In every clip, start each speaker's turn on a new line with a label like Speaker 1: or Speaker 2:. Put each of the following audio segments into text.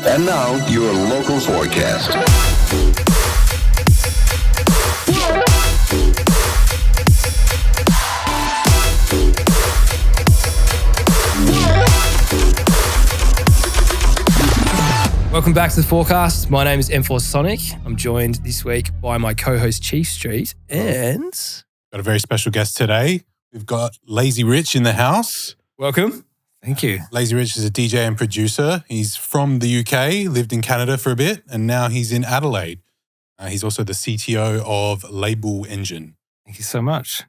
Speaker 1: And now, your local forecast.
Speaker 2: Welcome back to the forecast. My name is M4 Sonic. I'm joined this week by my co-host Chief Street and...
Speaker 3: Got a very special guest today. We've got Lazy Rich in the house.
Speaker 2: Welcome.
Speaker 4: Thank you.
Speaker 3: Lazy Rich is a DJ and producer. He's from the UK, lived in Canada for a bit, and now he's in Adelaide. He's also the CTO of Label Engine.
Speaker 4: Thank you so much.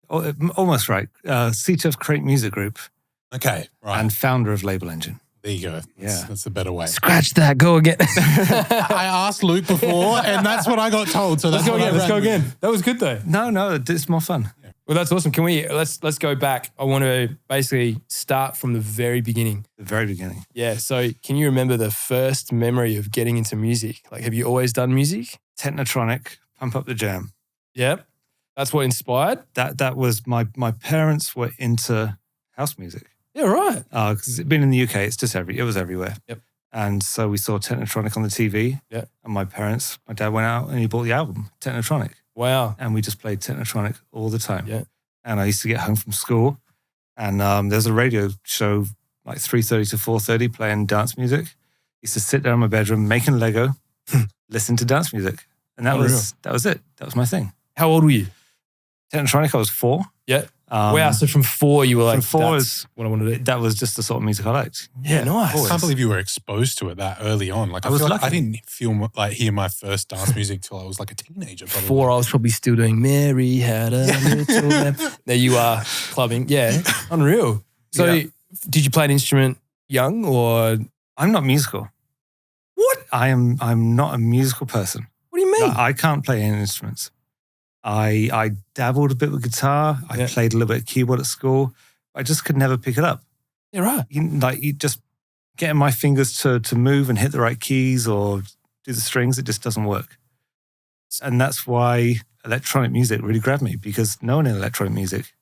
Speaker 4: Almost right. CTO of Create Music Group.
Speaker 3: Okay, right.
Speaker 4: And founder of Label Engine.
Speaker 3: There you go. That's the better way.
Speaker 2: Scratch that. Go again.
Speaker 3: I asked Luke before, and that's what I got told. So
Speaker 2: let's go again. That was good though.
Speaker 4: No, it's more fun.
Speaker 2: Yeah. Well, that's awesome. Can we let's go back? I want to basically start from the very beginning.
Speaker 4: The very beginning.
Speaker 2: Yeah. So, can you remember the first memory of getting into music? Like, have you always done music?
Speaker 4: Technotronic, Pump Up the Jam.
Speaker 2: Yep. That's what inspired.
Speaker 4: That was my parents were into house music.
Speaker 2: Yeah, right.
Speaker 4: Because it's been in the UK, it was everywhere.
Speaker 2: Yep.
Speaker 4: And so we saw Technotronic on the TV.
Speaker 2: Yeah.
Speaker 4: And my dad went out and he bought the album, Technotronic.
Speaker 2: Wow.
Speaker 4: And we just played Technotronic all the time.
Speaker 2: Yeah.
Speaker 4: And I used to get home from school and there's a radio show like 3:30 to 4:30 playing dance music. I used to sit there in my bedroom making Lego, listen to dance music. And that was it. That was my thing.
Speaker 2: How old were you?
Speaker 4: Technotronic, I was 4.
Speaker 2: Yeah. Wow, so from 4 you were like,
Speaker 4: from 4
Speaker 2: that's what I want to do.
Speaker 4: That was just the sort of music I liked.
Speaker 2: Yeah, nice.
Speaker 3: I can't believe you were exposed to it that early on. Like, I was lucky. I didn't hear my first dance music till I was like a teenager. Probably.
Speaker 2: 4, I was probably still doing Mary Had a Little Lamb. There you are, clubbing. Yeah, unreal. So did you play an instrument young or?
Speaker 4: I'm not musical.
Speaker 2: What?
Speaker 4: I'm not a musical person.
Speaker 2: What do you mean?
Speaker 4: I can't play any instruments. I dabbled a bit with guitar. I played a little bit of keyboard at school. I just could never pick it up.
Speaker 2: Yeah, right.
Speaker 4: You just getting my fingers to move and hit the right keys or do the strings, it just doesn't work. And that's why electronic music really grabbed me, because no one in electronic music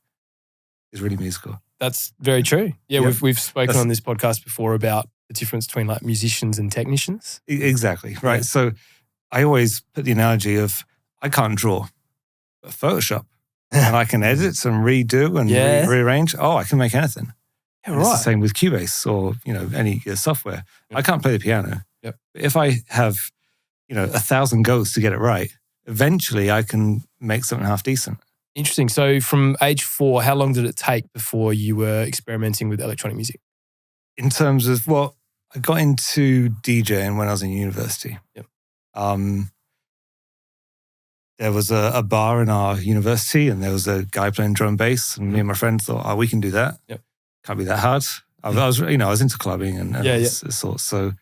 Speaker 4: is really musical.
Speaker 2: That's very true. Yeah, we've spoken on this podcast before about the difference between like musicians and technicians.
Speaker 4: Exactly, right. Yeah. So I always put the analogy of I can't draw. Photoshop and I can edit and redo and rearrange. Oh, I can make anything.
Speaker 2: Yeah, right.
Speaker 4: It's the same with Cubase or any software. Yep. I can't play the piano.
Speaker 2: Yep.
Speaker 4: But if I have 1,000 goes to get it right, eventually I can make something half decent.
Speaker 2: Interesting. So from age 4, how long did it take before you were experimenting with electronic music?
Speaker 4: In terms of I got into DJing when I was in university.
Speaker 2: Yep.
Speaker 4: There was a bar in our university and there was a guy playing drum and bass and me and my friend thought, we can do that.
Speaker 2: Yep.
Speaker 4: Can't be that hard. I was into clubbing and sorts. So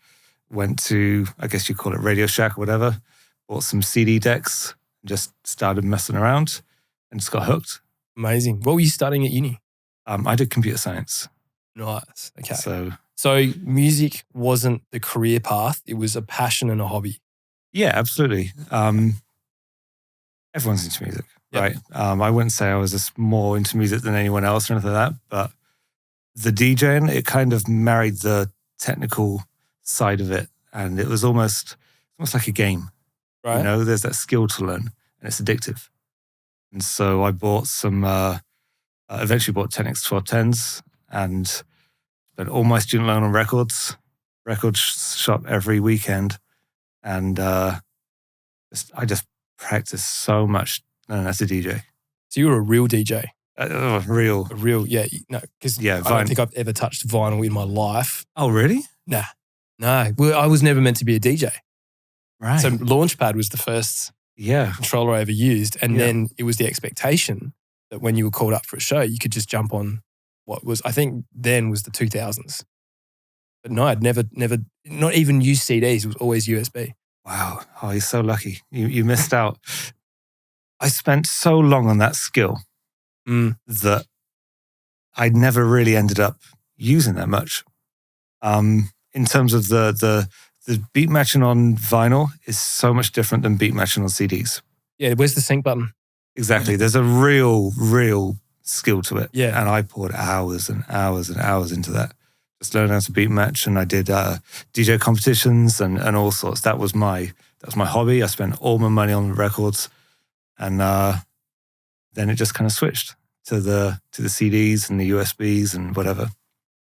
Speaker 4: went to, I guess you call it Radio Shack or whatever, bought some CD decks, just started messing around and just got hooked.
Speaker 2: Amazing. What were you studying at uni?
Speaker 4: I did computer science.
Speaker 2: Nice. Okay.
Speaker 4: So
Speaker 2: music wasn't the career path. It was a passion and a hobby.
Speaker 4: Yeah, absolutely. Everyone's into music, right? I wouldn't say I was just more into music than anyone else or anything like that, but the DJing, it kind of married the technical side of it, and it was almost like a game.
Speaker 2: Right.
Speaker 4: There's that skill to learn, and it's addictive. And so I bought eventually bought 10x 1210s, and spent all my student loan on record shop every weekend, and I just practiced so much as a DJ.
Speaker 2: So you were a real DJ?
Speaker 4: Real.
Speaker 2: Yeah. No, because I don't think I've ever touched vinyl in my life.
Speaker 4: Oh, really?
Speaker 2: Nah. No. Well, I was never meant to be a DJ.
Speaker 4: Right.
Speaker 2: So Launchpad was the first controller I ever used. And then it was the expectation that when you were called up for a show, you could just jump on what was, I think then was the 2000s. But no, I'd never, not even used CDs. It was always USB.
Speaker 4: Wow. Oh, you're so lucky. You missed out. I spent so long on that skill that I never really ended up using that much. In terms of the beat matching on vinyl is so much different than beat matching on CDs.
Speaker 2: Yeah, where's the sync button?
Speaker 4: Exactly. There's a real skill to it.
Speaker 2: Yeah.
Speaker 4: And I poured hours and hours and hours into that just learned how to beat match, and I did DJ competitions and all sorts. That was my hobby. I spent all my money on the records, and then it just kind of switched to the CDs and the USBs and whatever.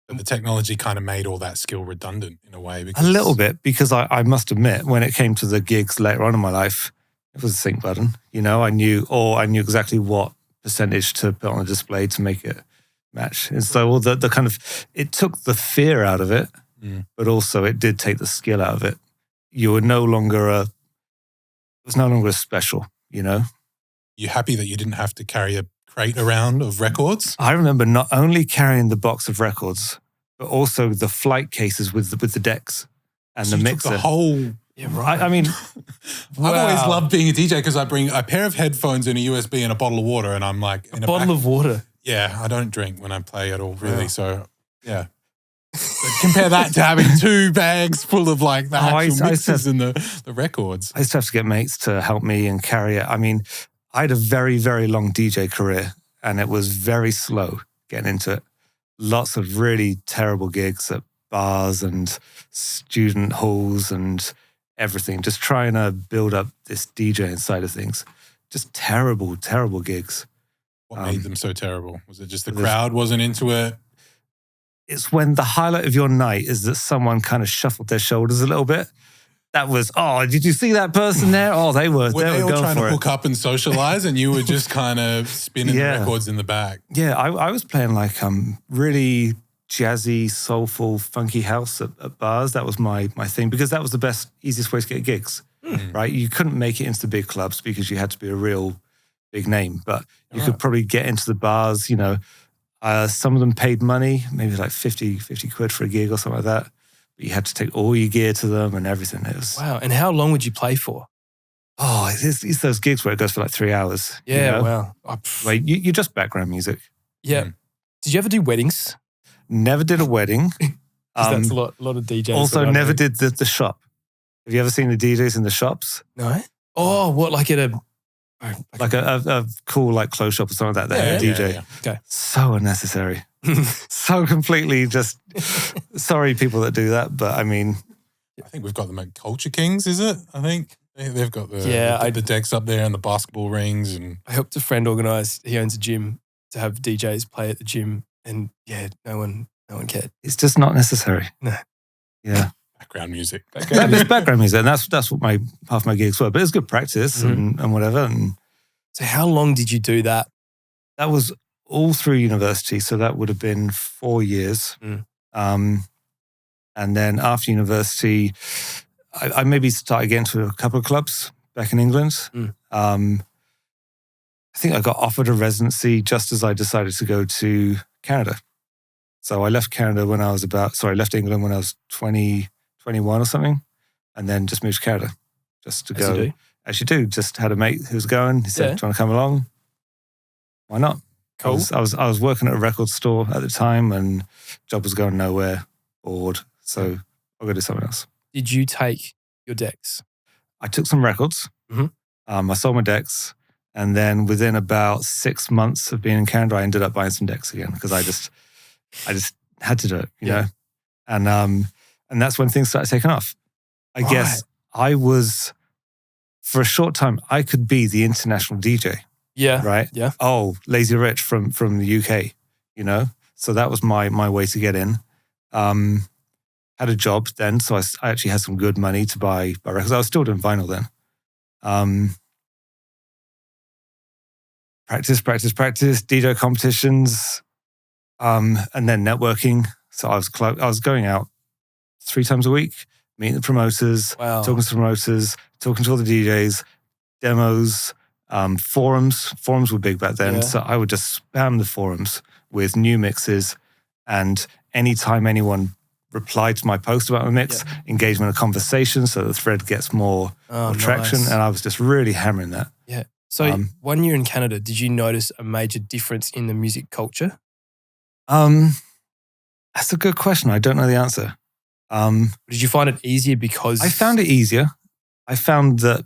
Speaker 3: But the technology kind of made all that skill redundant in a way.
Speaker 4: A little bit, because I must admit, when it came to the gigs later on in my life, it was a sync button. I knew exactly what percentage to put on the display to make it match. And so all the kind of, it took the fear out of it, but also it did take the skill out of it. You were no longer it was no longer special,
Speaker 3: You happy that you didn't have to carry a crate around of records?
Speaker 4: I remember not only carrying the box of records, but also the flight cases with the decks and
Speaker 3: So
Speaker 4: the
Speaker 3: you took
Speaker 4: mixer.
Speaker 3: the whole...
Speaker 2: Yeah, right.
Speaker 4: I mean,
Speaker 3: I've always loved being a DJ because I bring a pair of headphones and a USB and a bottle of water, and I'm like...
Speaker 2: A bottle of water.
Speaker 3: Yeah, I don't drink when I play at all, really. Wow. So, yeah. But compare that to having 2 bags full of like the actual mixes and the records.
Speaker 4: I used to have to get mates to help me and carry it. I mean, I had a very, very long DJ career, and it was very slow getting into it. Lots of really terrible gigs at bars and student halls and everything, just trying to build up this DJing side of things. Just terrible, terrible gigs.
Speaker 3: What made them so terrible? Was it just the crowd wasn't into it?
Speaker 4: It's when the highlight of your night is that someone kind of shuffled their shoulders a little bit. That was, did you see that person there? Oh, they were
Speaker 3: they were
Speaker 4: going
Speaker 3: trying
Speaker 4: for
Speaker 3: to
Speaker 4: it.
Speaker 3: hook up and socialize, and you were just kind of spinning the records in the back.
Speaker 4: Yeah, I was playing like really jazzy, soulful, funky house at bars. That was my thing, because that was the easiest way to get gigs, right? You couldn't make it into the big clubs because you had to be a real big name, but you could probably get into the bars, some of them paid money, maybe like 50 quid for a gig or something like that. But you had to take all your gear to them and everything. It was,
Speaker 2: wow. And how long would you play for?
Speaker 4: Oh, it's those gigs where it goes for like 3 hours.
Speaker 2: Yeah, wow.
Speaker 4: Like you just background music.
Speaker 2: Yeah. Did you ever do weddings?
Speaker 4: Never did a wedding.
Speaker 2: That's a lot of DJs.
Speaker 4: Also, never did the shop. Have you ever seen the DJs in the shops?
Speaker 2: No. Oh, what, like at a...
Speaker 4: Like a cool like clothes shop or something like that. They had a DJ.
Speaker 2: Yeah. Okay.
Speaker 4: So unnecessary. So completely just... Sorry, people that do that, but I mean...
Speaker 3: I think we've got them at Culture Kings, is it? I think they've got the decks up there and the basketball rings. And
Speaker 2: I helped a friend organise, he owns a gym, to have DJs play at the gym, and no one cared.
Speaker 4: It's just not necessary.
Speaker 2: No.
Speaker 4: Yeah.
Speaker 3: Background music.
Speaker 4: It's background music, and that's what half my gigs were. But it's good practice and whatever. And
Speaker 2: so how long did you do that?
Speaker 4: That was all through university, so that would have been 4 years. And then after university, I maybe started getting to a couple of clubs back in England. I think I got offered a residency just as I decided to go to Canada. So I left Canada I left England when I was 21 or something, and then just moved to Canada just to go. As you do. Just had a mate who was going. He said, "Do you want to come along?" Why not?
Speaker 2: Cool.
Speaker 4: I was working at a record store at the time, and job was going nowhere. Bored, so I'll go do something else.
Speaker 2: Did you take your decks?
Speaker 4: I took some records. I sold my decks, and then within about 6 months of being in Canada, I ended up buying some decks again because I just had to do it, you know. And that's when things started taking off. I guess I was, for a short time, I could be the international DJ.
Speaker 2: Yeah.
Speaker 4: Right?
Speaker 2: Yeah.
Speaker 4: Oh, Lazy Rich from the UK, you know? So that was my way to get in. Had a job then, so I actually had some good money to buy records. I was still doing vinyl then. Practice, DJ competitions, and then networking. So I was going out 3 times a week, meeting the promoters, talking to promoters, talking to all the DJs, demos, forums. Forums were big back then, so I would just spam the forums with new mixes, and anytime anyone replied to my post about my mix, engagement, a conversation, so the thread gets more traction, and I was just really hammering that.
Speaker 2: Yeah. So 1 year in Canada, did you notice a major difference in the music culture?
Speaker 4: That's a good question. I don't know the answer.
Speaker 2: Did you find it easier because...
Speaker 4: I found it easier. I found that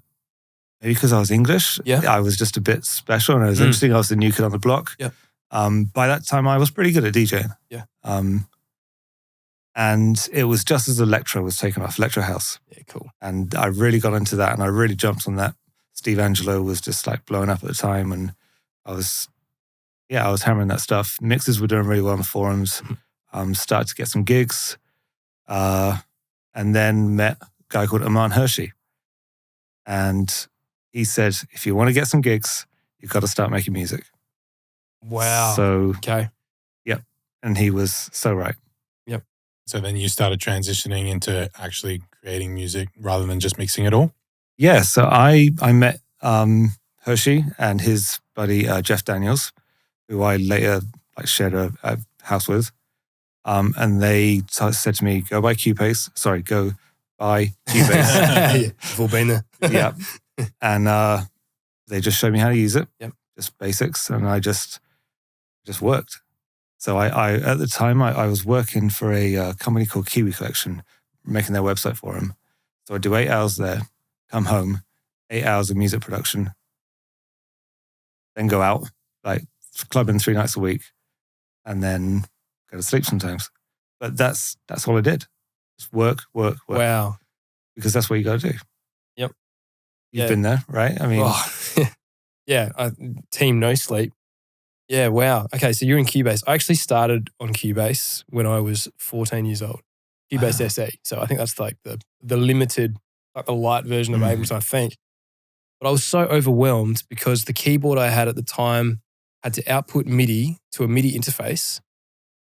Speaker 4: maybe because I was English, I was just a bit special and I was interesting. I was the new kid on the block.
Speaker 2: Yeah.
Speaker 4: By that time, I was pretty good at DJing.
Speaker 2: Yeah.
Speaker 4: And it was just as electro was taken off, electro-house.
Speaker 2: Yeah, cool.
Speaker 4: And I really got into that and I really jumped on that. Steve Angelo was just like blowing up at the time. And I was hammering that stuff. Mixes were doing really well on the forums. Started to get some gigs. And then met a guy called Aman Hershey. And he said, if you want to get some gigs, you've got to start making music.
Speaker 2: Wow.
Speaker 4: So,
Speaker 2: okay.
Speaker 4: Yep. And he was so right.
Speaker 2: Yep.
Speaker 3: So then you started transitioning into actually creating music rather than just mixing it all?
Speaker 4: Yeah. So I met Hershey and his buddy Jeff Daniels, who I later shared a house with. And they said to me, go buy Cubase.
Speaker 2: Yeah, we've all been there.
Speaker 4: Yeah. And they just showed me how to use it.
Speaker 2: Yep.
Speaker 4: Just basics. And I just worked. So I at the time, I was working for a company called Kiwi Collection, making their website for them. So I'd do 8 hours there, come home, 8 hours of music production, then go out, clubbing 3 nights a week, and then go to sleep sometimes. But that's all I did. Just work.
Speaker 2: Wow.
Speaker 4: Because that's what you got to do.
Speaker 2: Yep.
Speaker 4: You've been there, right? I mean,
Speaker 2: yeah. Team No Sleep. Yeah. Wow. Okay. So you're in Cubase. I actually started on Cubase when I was 14 years old. Cubase SE. So I think that's like the limited, like the light version of Ableton, I think. But I was so overwhelmed because the keyboard I had at the time had to output MIDI to a MIDI interface,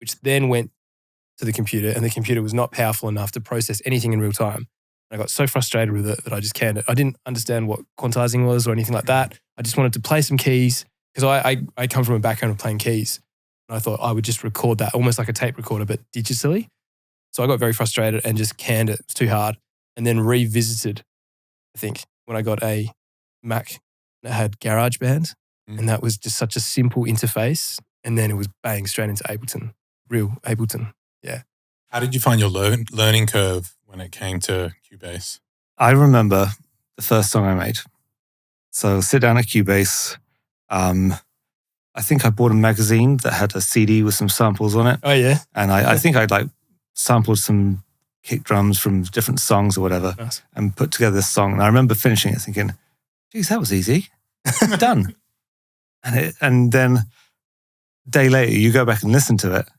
Speaker 2: which then went to the computer, and the computer was not powerful enough to process anything in real time. And I got so frustrated with it that I just canned it. I didn't understand what quantizing was or anything like that. I just wanted to play some keys because I come from a background of playing keys. And I thought I would just record that almost like a tape recorder, but digitally. So I got very frustrated and just canned it. It was too hard. And then revisited, I think, when I got a Mac that had GarageBand. And that was just such a simple interface. And then it was bang straight into Ableton, real Ableton. Yeah.
Speaker 3: How did you find your learning curve when it came to Cubase?
Speaker 4: I remember the first song I made. So sit down at Cubase. I think I bought a magazine that had a CD with some samples on it.
Speaker 2: Oh, yeah.
Speaker 4: And I think I'd sampled some kick drums from different songs or whatever.
Speaker 2: Nice. And
Speaker 4: put together this song. And I remember finishing it thinking, geez, that was easy. Done. And then a day later, you go back and listen to it,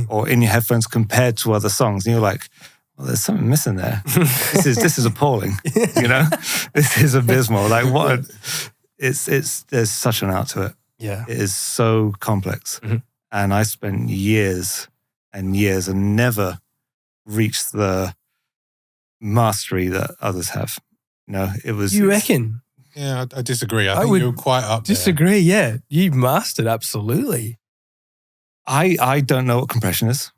Speaker 4: or in your headphones compared to other songs, and you're like, well, there's something missing there. This is appalling. This is abysmal. Like what? There's such an art to it.
Speaker 2: Yeah,
Speaker 4: it is so complex, and I spent years and years and never reached the mastery that others have. It was.
Speaker 2: You reckon?
Speaker 3: Yeah, I disagree. I think you're quite up there.
Speaker 2: Disagree, yeah. You mastered, absolutely.
Speaker 4: I don't know what compression is.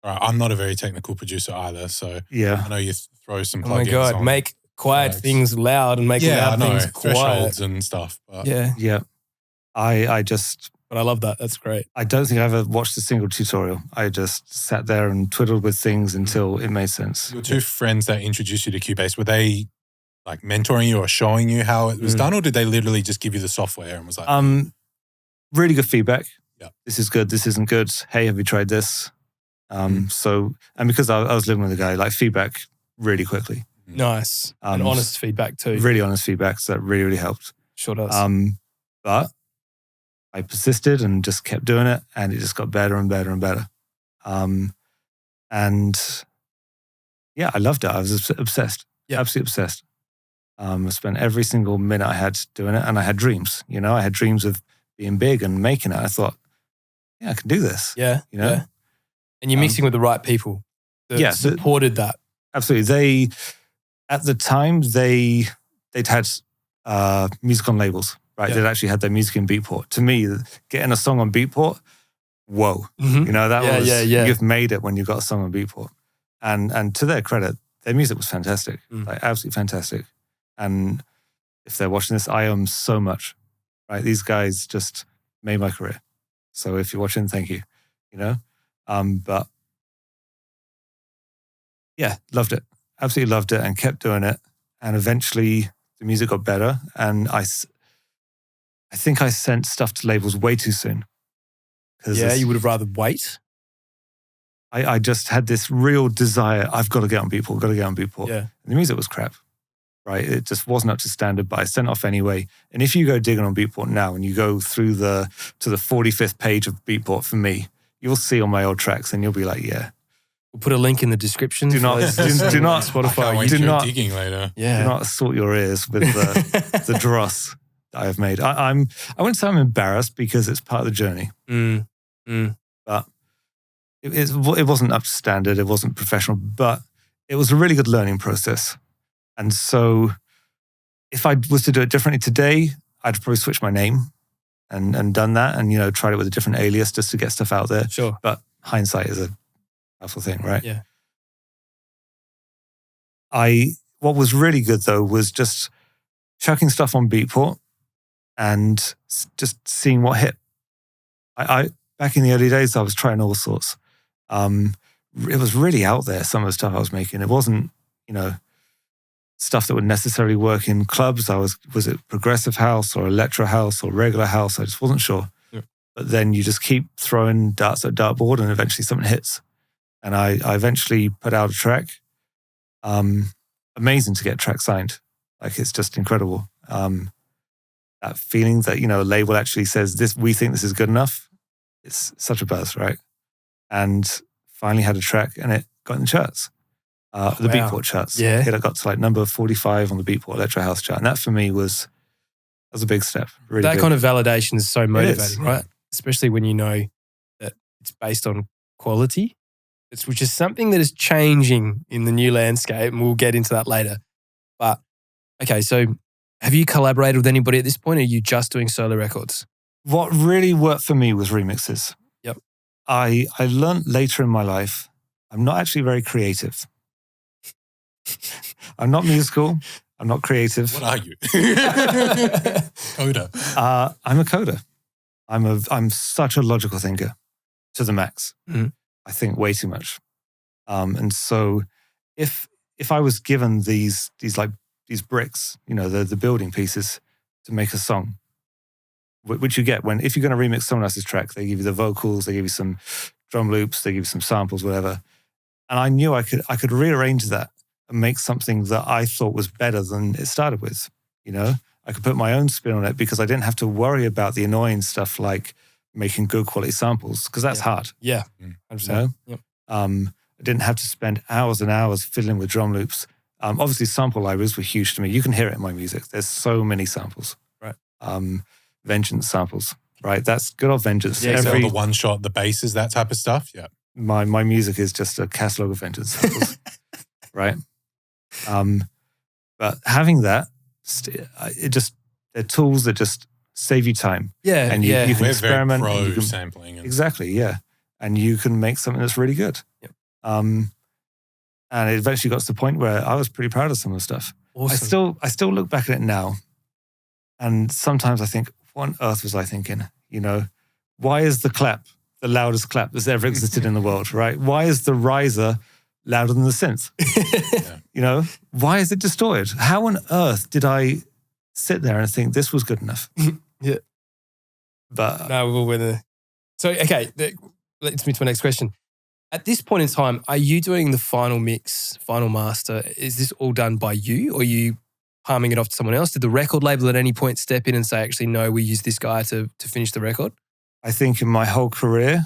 Speaker 3: All right, I'm not a very technical producer either, so
Speaker 4: yeah.
Speaker 3: I know you throw some plugins on.
Speaker 2: Oh my God, make quiet things loud and make loud things quiet.
Speaker 3: Thresholds and stuff. But.
Speaker 2: Yeah.
Speaker 4: Yeah. But
Speaker 2: I love that. That's great.
Speaker 4: I don't think I ever watched a single tutorial. I just sat there and twiddled with things until it made sense.
Speaker 3: Your two friends that introduced you to Cubase, were they mentoring you or showing you how it was done, or did they literally just give you the software and was like,
Speaker 4: really good feedback.
Speaker 3: Yeah,
Speaker 4: this is good. This isn't good. Hey, have you tried this? So, and because I was living with a guy, feedback really quickly.
Speaker 2: Nice. And honest feedback too.
Speaker 4: Really honest feedback. So that really, really helped.
Speaker 2: Sure does.
Speaker 4: But I persisted and just kept doing it, and it just got better and better and better. And yeah, I loved it. I was obsessed. Yeah, absolutely obsessed. I spent every single minute I had doing it, and I had dreams. I had dreams of being big and making it. I thought, yeah, I can do this.
Speaker 2: Yeah, Yeah. And you're mixing with the right people that supported that.
Speaker 4: Absolutely. At the time, they'd had music on labels, right? Yeah. They'd actually had their music in Beatport. To me, getting a song on Beatport, whoa. That was, you've made it when you got a song on Beatport. And to their credit, their music was fantastic, absolutely fantastic. And if they're watching this, I owe them so much, right? These guys just made my career. So if you're watching, thank you, But yeah, loved it. Absolutely loved it and kept doing it. And eventually the music got better. And I think I sent stuff to labels way too soon.
Speaker 2: Yeah, you would have rather wait?
Speaker 4: I just had this real desire. I've got to get on Beatport. Got to get on Beatport.
Speaker 2: Yeah.
Speaker 4: And the music was crap. Right, it just wasn't up to standard, but I sent off anyway. And if you go digging on Beatport now and you go through to the 45th page of Beatport for me, you'll see on my old tracks and you'll be like, yeah.
Speaker 2: We'll put a link in the description.
Speaker 4: Do not
Speaker 2: Spotify.
Speaker 3: Do not digging later.
Speaker 2: Yeah.
Speaker 4: Do not sort your ears with the dross that I have made. I wouldn't say I'm embarrassed because it's part of the journey. But it wasn't up to standard. It wasn't professional, but it was a really good learning process. And so if I was to do it differently today, I'd probably switch my name and done that and, tried it with a different alias just to get stuff out there.
Speaker 2: Sure.
Speaker 4: But hindsight is a powerful thing, right?
Speaker 2: Yeah.
Speaker 4: What was really good though was just chucking stuff on Beatport and just seeing what hit. I back in the early days, I was trying all sorts. It was really out there, some of the stuff I was making. It wasn't, stuff that would necessarily work in clubs. Was it progressive house or electro-house or regular house? I just wasn't sure.
Speaker 2: Yeah.
Speaker 4: But then you just keep throwing darts at a dartboard and eventually something hits. And I eventually put out a track. Amazing to get a track signed. Like, it's just incredible. That feeling that, a label actually says, "This, we think this is good enough." It's such a buzz, right? And finally had a track and it got in the charts. The Beatport charts.
Speaker 2: Yeah.
Speaker 4: It got to number 45 on the Beatport Electro House chart. And that for me was a big step. Really
Speaker 2: that
Speaker 4: big.
Speaker 2: kind of validation is so motivating, right? Especially when you know that it's based on quality, which is something that is changing in the new landscape. And we'll get into that later. But okay, so have you collaborated with anybody at this point? Or are you just doing solo records?
Speaker 4: What really worked for me was remixes.
Speaker 2: Yep.
Speaker 4: I learned later in my life, I'm not actually very creative. I'm not musical. I'm not creative.
Speaker 3: What are you? Coder.
Speaker 4: I'm a coder. I'm such a logical thinker to the max.
Speaker 2: Mm.
Speaker 4: I think way too much. And so if I was given these bricks, the building pieces to make a song, which you get if you're going to remix someone else's track, they give you the vocals, they give you some drum loops, they give you some samples, whatever. And I knew I could rearrange that and make something that I thought was better than it started with. I could put my own spin on it because I didn't have to worry about the annoying stuff like making good quality samples, because that's hard.
Speaker 2: Yeah. 100%. Yep.
Speaker 4: I didn't have to spend hours and hours fiddling with drum loops. Obviously, sample libraries were huge to me. You can hear it in my music. There's so many samples.
Speaker 2: Right.
Speaker 4: Vengeance samples, right? That's good old Vengeance.
Speaker 3: Yeah, so the one shot, the basses, that type of stuff. Yeah.
Speaker 4: My music is just a catalog of Vengeance samples, right? But having that, they're tools that just save you time.
Speaker 2: Yeah.
Speaker 4: And you can
Speaker 3: We're
Speaker 4: experiment.
Speaker 3: very pro
Speaker 4: and you can,
Speaker 3: sampling.
Speaker 4: Exactly, yeah. And you can make something that's really good.
Speaker 2: Yep.
Speaker 4: And it eventually got to the point where I was pretty proud of some of the stuff.
Speaker 2: Awesome.
Speaker 4: I still look back at it now, and sometimes I think, what on earth was I thinking? Why is the clap the loudest clap that's ever existed in the world, right? Why is the riser louder than the synth?
Speaker 2: Yeah.
Speaker 4: Why is it distorted? How on earth did I sit there and think this was good enough?
Speaker 2: Yeah.
Speaker 4: But
Speaker 2: no, we'll win. So, okay, that leads me to my next question. At this point in time, are you doing the final mix, final master? Is this all done by you, or are you palming it off to someone else? Did the record label at any point step in and say, actually, no, we use this guy to finish the record?
Speaker 4: I think in my whole career,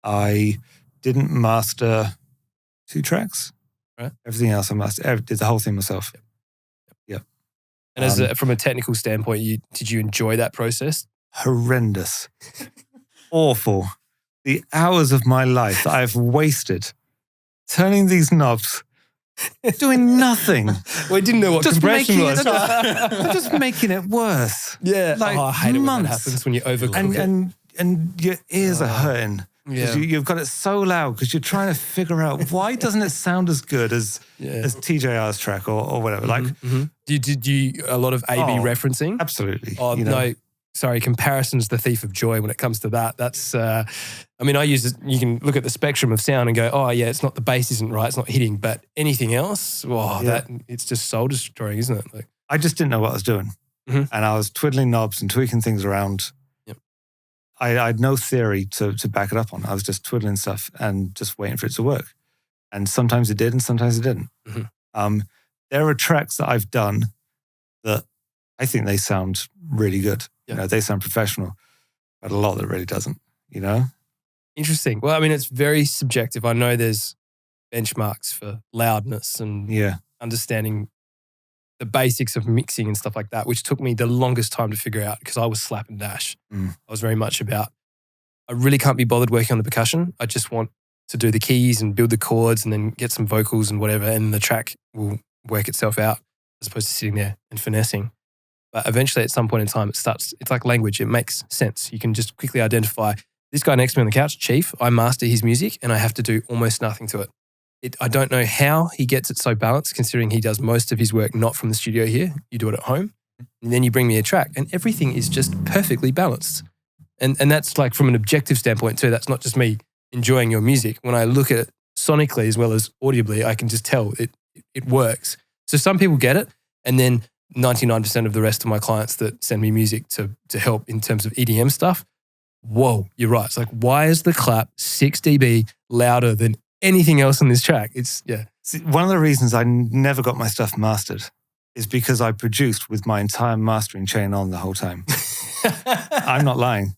Speaker 4: I didn't master 2 tracks.
Speaker 2: Right.
Speaker 4: Everything else I mastered. Did the whole thing myself. Yep.
Speaker 2: And from a technical standpoint, did you enjoy that process?
Speaker 4: Horrendous. Awful. The hours of my life that I've wasted turning these knobs, doing nothing.
Speaker 2: Well, I didn't know what compression was.
Speaker 4: I'm just making it worse.
Speaker 2: Yeah.
Speaker 4: Like
Speaker 2: I hate it when that
Speaker 4: months.
Speaker 2: happens, when you overcook it.
Speaker 4: And your ears are hurting.
Speaker 2: Yeah.
Speaker 4: You've got it so loud because you're trying to figure out why doesn't it sound as good as TJR's track or whatever. Like,
Speaker 2: Did you a lot of A/B referencing?
Speaker 4: Absolutely.
Speaker 2: Oh, no. Sorry, comparison's the thief of joy when it comes to that. That's, I use it. You can look at the spectrum of sound and go, oh yeah, it's not, the bass isn't right, it's not hitting, but anything else, it's just soul destroying, isn't it? Like,
Speaker 4: I just didn't know what I was doing. And I was twiddling knobs and tweaking things around.
Speaker 2: Yep.
Speaker 4: I had no theory to back it up on. I was just twiddling stuff and just waiting for it to work. And sometimes it did and sometimes it didn't.
Speaker 2: Mm-hmm.
Speaker 4: There are tracks that I've done that I think they sound really good.
Speaker 2: Yeah.
Speaker 4: You know, they sound professional, but a lot that really doesn't, you know?
Speaker 2: Interesting. Well, I mean, it's very subjective. I know there's benchmarks for loudness and understanding the basics of mixing and stuff like that, which took me the longest time to figure out because I was slap and dash. I was very much about, I really can't be bothered working on the percussion. I just want to do the keys and build the chords and then get some vocals and whatever, and the track will work itself out as opposed to sitting there and finessing. But eventually at some point in time, it's like language. It makes sense. You can just quickly identify this guy next to me on the couch, Chief, I master his music and I have to do almost nothing to it. I don't know how he gets it so balanced, considering he does most of his work not from the studio here. You do it at home. And then you bring me a track and everything is just perfectly balanced. And that's like from an objective standpoint too. That's not just me enjoying your music. When I look at it sonically as well as audibly, I can just tell it works. So some people get it. And then 99% of the rest of my clients that send me music to help in terms of EDM stuff, whoa, you're right. It's like, why is the clap 6 dB louder than anything else on this track?
Speaker 4: See, one of the reasons I never got my stuff mastered is because I produced with my entire mastering chain on the whole time. I'm not lying.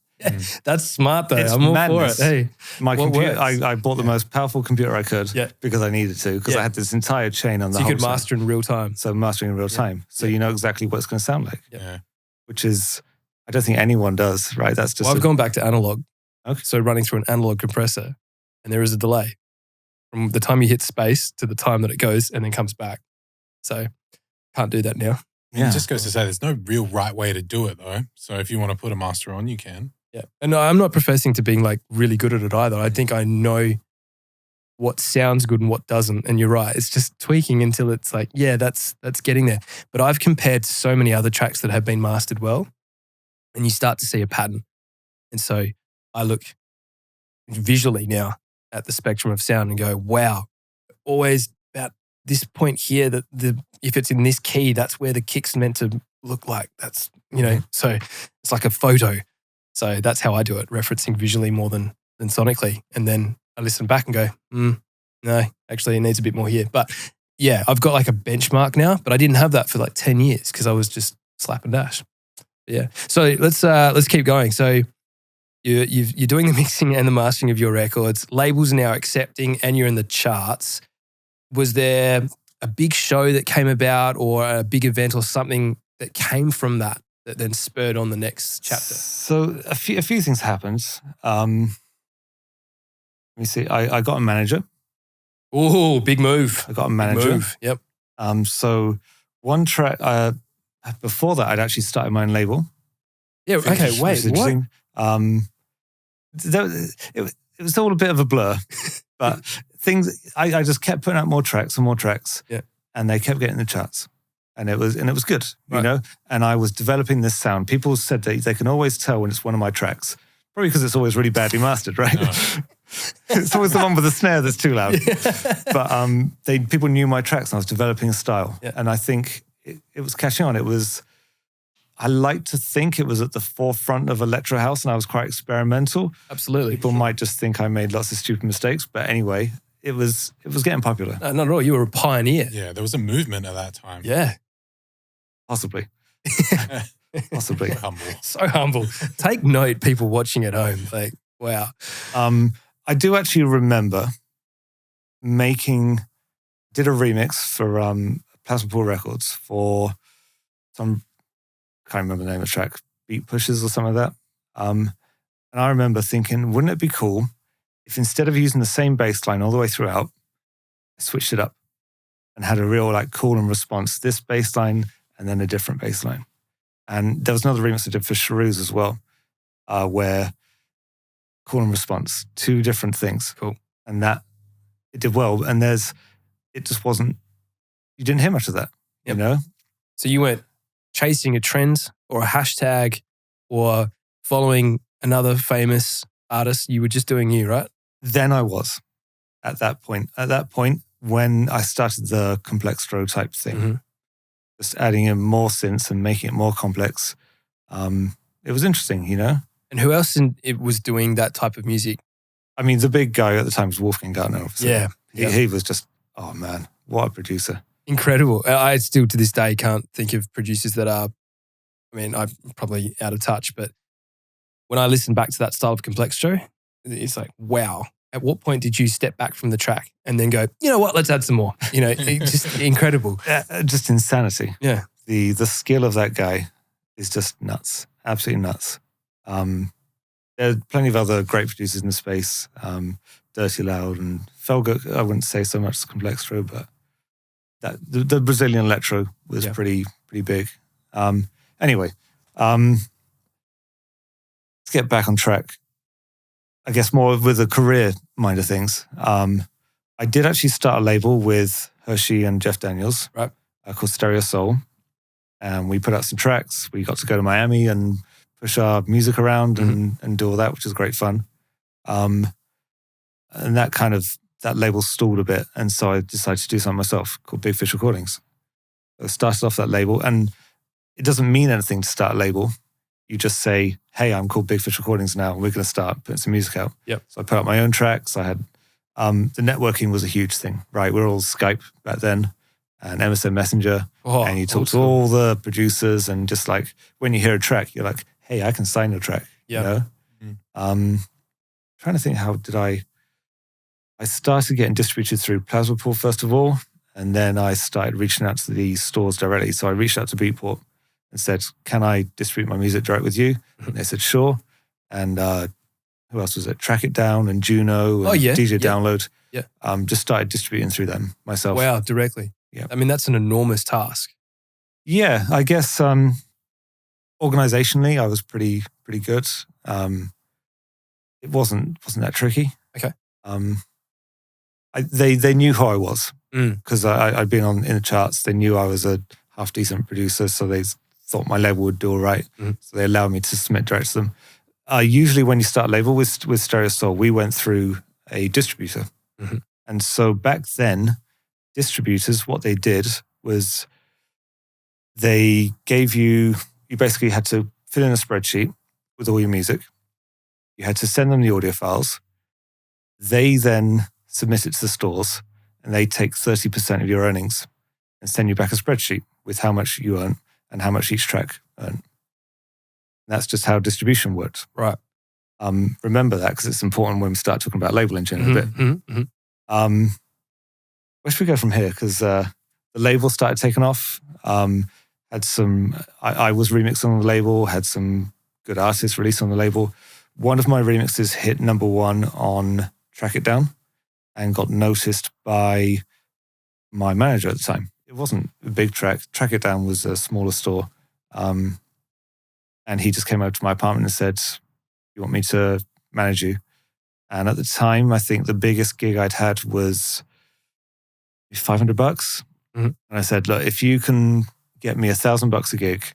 Speaker 2: That's smart though.
Speaker 4: It's
Speaker 2: I'm all
Speaker 4: madness.
Speaker 2: for it. Hey,
Speaker 4: my
Speaker 2: what
Speaker 4: computer,
Speaker 2: works?
Speaker 4: I bought the most powerful computer I could because I needed to, because I had this entire chain on the
Speaker 2: so you
Speaker 4: whole
Speaker 2: could master in real time.
Speaker 4: So mastering in real time. So you know exactly what it's going to sound like.
Speaker 3: Yeah.
Speaker 4: Which is, I don't think anyone does, right? That's just...
Speaker 2: Well, I've gone back to analog.
Speaker 4: Okay.
Speaker 2: So running through an analog compressor, and there is a delay from the time you hit space to the time that it goes and then comes back. So can't do that now.
Speaker 3: It just goes to say there's no real right way to do it though. So if you want to put a master on, you can.
Speaker 2: Yeah. And I'm not professing to being like really good at it either. I think I know what sounds good and what doesn't. And you're right. It's just tweaking until it's like, yeah, that's getting there. But I've compared to so many other tracks that have been mastered well, and you start to see a pattern. And so I look visually now at the spectrum of sound and go, wow, always about this point here that if it's in this key, that's where the kick's meant to look like. That's, so it's like a photo. So that's how I do it, referencing visually more than sonically. And then I listen back and go, no, actually it needs a bit more here. But yeah, I've got like a benchmark now, but I didn't have that for like 10 years because I was just slap and dash. But yeah. So let's keep going. So you're doing the mixing and the mastering of your records. Labels are now accepting and you're in the charts. Was there a big show that came about or a big event or something that came from that then spurred on the next chapter?
Speaker 4: So a few things happened. Let me see. I got a manager.
Speaker 2: Oh, big move.
Speaker 4: I got a manager.
Speaker 2: Big move. Yep.
Speaker 4: So one track, before that, I'd actually started my own label.
Speaker 2: Yeah. Okay. Wait. What?
Speaker 4: It was all a bit of a blur, but things. I just kept putting out more tracks and more tracks.
Speaker 2: Yeah.
Speaker 4: And they kept getting the charts, and it was good,
Speaker 2: right.
Speaker 4: And I was developing this sound. People said that they can always tell when it's one of my tracks, probably because it's always really badly mastered, right? No. It's always the one with the snare that's too loud. Yeah. But people knew my tracks, and I was developing a style, and I think it was catching on. I like to think it was at the forefront of electro-house, and I was quite experimental.
Speaker 2: Absolutely.
Speaker 4: People might just think I made lots of stupid mistakes, but anyway, it was getting popular.
Speaker 2: No, not at all. You were a pioneer.
Speaker 3: Yeah, there was a movement at that time.
Speaker 2: Yeah.
Speaker 4: Possibly. Possibly.
Speaker 3: So humble.
Speaker 2: So humble. Take note, people watching at home. Like, wow.
Speaker 4: I do actually remember did a remix for Plasma Pool Records for some, I can't remember the name of the track, Beat Pushes or something like that. And I remember thinking, wouldn't it be cool if instead of using the same bass line all the way throughout, I switched it up and had a real like call and response, this bass line and then a different bass line. And there was another remix I did for Shrews as well, where call and response, two different things.
Speaker 2: Cool.
Speaker 4: And that, it did well. And it just wasn't, you didn't hear much of that,
Speaker 2: So you weren't chasing a trend or a hashtag or following another famous artist. You were just doing you, right?
Speaker 4: Then I was at that point. At that point, when I started the complextro type thing, just adding in more synths and making it more complex, it was interesting,
Speaker 2: And who else it was doing that type of music?
Speaker 4: I mean, the big guy at the time was Wolfgang Gartner. Obviously.
Speaker 2: Yeah.
Speaker 4: He was just, oh man, what a producer.
Speaker 2: Incredible. I still to this day can't think of producers that are, I mean, I'm probably out of touch, but when I listen back to that style of Complextro, it's like, wow. At what point did you step back from the track and then go, you know what, let's add some more? It's just incredible.
Speaker 4: Just insanity.
Speaker 2: Yeah.
Speaker 4: The skill of that guy is just nuts. Absolutely nuts. There are plenty of other great producers in the space. Dirty Loud and Felga, I wouldn't say so much as Complextro, but the Brazilian electro was pretty big. Anyway, let's get back on track. I guess more with the career mind of things. I did actually start a label with Hershey and Jeff Daniels,
Speaker 2: right?
Speaker 4: Called Stereo Soul. And we put out some tracks. We got to go to Miami and push our music around and do all that, which was great fun. And that label stalled a bit. And so I decided to do something myself called Big Fish Recordings. So I started off that label, and it doesn't mean anything to start a label. You just say, hey, I'm called Big Fish Recordings now. We're going to start putting some music out.
Speaker 2: Yep.
Speaker 4: So I put out my own tracks. I had, the networking was a huge thing, right? We were all Skype back then and MSN Messenger. And you talk to all the producers, and just like when you hear a track, you're like, hey, I can sign your track.
Speaker 2: Yeah.
Speaker 4: You know? Trying to think, how did I started getting distributed through Plasmaport first of all, and then I started reaching out to the stores directly. So I reached out to Beatport and said, can I distribute my music direct with you? And they said, sure. And who else was it? Track It Down and Juno and DJ Download.
Speaker 2: Yeah.
Speaker 4: Just started distributing through them myself.
Speaker 2: Wow, directly.
Speaker 4: Yeah.
Speaker 2: I mean, that's an enormous task.
Speaker 4: Yeah, I guess organizationally, I was pretty good. It wasn't that tricky.
Speaker 2: Okay.
Speaker 4: They knew who I was because
Speaker 2: Mm.
Speaker 4: I'd been in the charts. They knew I was a half decent producer, so they thought my label would do all right.
Speaker 2: Mm.
Speaker 4: So they allowed me to submit direct to them. Usually, when you start a label with Stereo Soul, we went through a distributor, and so back then, distributors, what they did was they gave you basically had to fill in a spreadsheet with all your music. You had to send them the audio files. They then submit it to the stores, and they take 30% of your earnings and send you back a spreadsheet with how much you earn and how much each track earned. That's just how distribution works.
Speaker 2: Right.
Speaker 4: Remember that, because it's important when we start talking about label engine a bit.
Speaker 2: Mm-hmm.
Speaker 4: Where should we go from here? Because the label started taking off. Had some, I was remixing on the label, had some good artists released on the label. One of my remixes hit #1 on Track It Down and got noticed by my manager at the time. It wasn't a big track. Track It Down was a smaller store. And he just came over to my apartment and said, you want me to manage you? And at the time, I think the biggest gig I'd had was $500.
Speaker 2: Mm-hmm.
Speaker 4: And I said, look, if you can get me $1,000 a gig,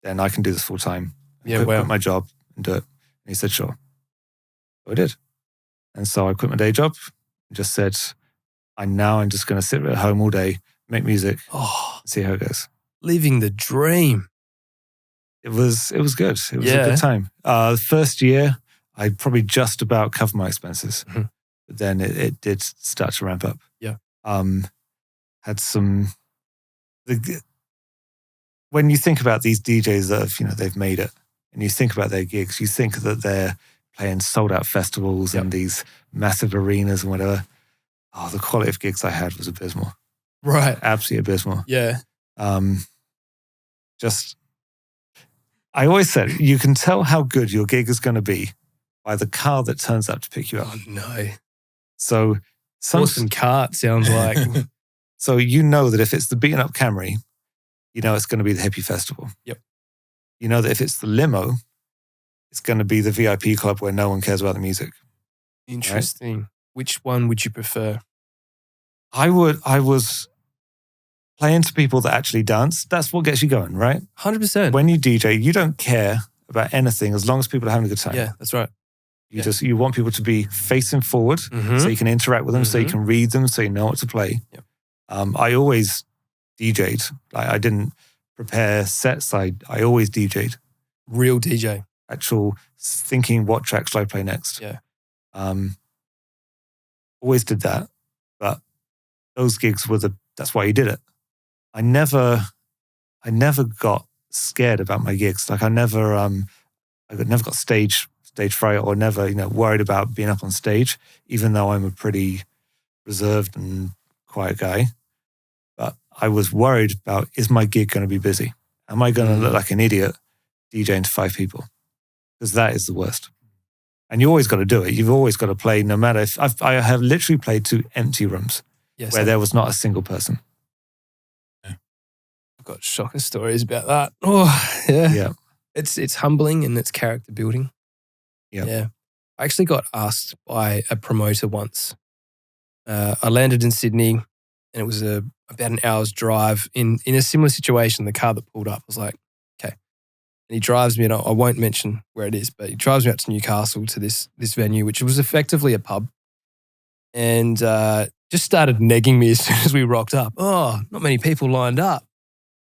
Speaker 4: then I can do this full time. Quit my job and do it. And he said, sure. So I did. And so I quit my day job and just said, I'm just going to sit at home all day, make music, see how it goes.
Speaker 2: Living the dream.
Speaker 4: It was good. It was a good time. The first year, I probably just about covered my expenses.
Speaker 2: Mm-hmm.
Speaker 4: But then it did start to ramp up.
Speaker 2: Yeah.
Speaker 4: Had some... When you think about these DJs that have, they've made it, and you think about their gigs, you think that they're playing sold-out festivals and these massive arenas and whatever. Oh, the quality of gigs I had was abysmal.
Speaker 2: Right.
Speaker 4: Absolutely abysmal.
Speaker 2: Yeah.
Speaker 4: I always said, you can tell how good your gig is going to be by the car that turns up to pick you up.
Speaker 2: Oh, no.
Speaker 4: So
Speaker 2: Horse and cart sounds like.
Speaker 4: So you know that if it's the beaten up Camry, you know it's going to be the hippie festival.
Speaker 2: Yep.
Speaker 4: You know that if it's the limo, it's going to be the VIP club where no one cares about the music.
Speaker 2: Interesting. Right? Which one would you prefer?
Speaker 4: I was playing to people that actually dance. That's what gets you going, right?
Speaker 2: 100%.
Speaker 4: When you DJ, you don't care about anything as long as people are having a good time.
Speaker 2: Yeah, that's right.
Speaker 4: You want people to be facing forward so you can interact with them, so you can read them, so you know what to play.
Speaker 2: Yep.
Speaker 4: I always DJ'd. I didn't prepare sets. I always DJ'd.
Speaker 2: Real DJ.
Speaker 4: actual thinking, what track should I play next?
Speaker 2: Yeah.
Speaker 4: Always did that, but those gigs were that's why you did it. I never got scared about my gigs. Like I never got stage fright or never, worried about being up on stage, even though I'm a pretty reserved and quiet guy. But I was worried about, is my gig going to be busy? Am I going to look like an idiot DJing to 5 people? Because that is the worst. And you always got to do it. You've always got to play, no matter if I have literally played to empty rooms where there was not a single person.
Speaker 2: I've got shocker stories about that. Oh, yeah.
Speaker 4: Yeah.
Speaker 2: It's humbling and it's character building.
Speaker 4: Yep.
Speaker 2: Yeah. I actually got asked by a promoter once. I landed in Sydney and it was about an hour's drive. In a similar situation, the car that pulled up was like, okay. And he drives me, and I won't mention where it is, but he drives me up to Newcastle to this venue, which was effectively a pub. And just started negging me as soon as we rocked up. Oh, not many people lined up.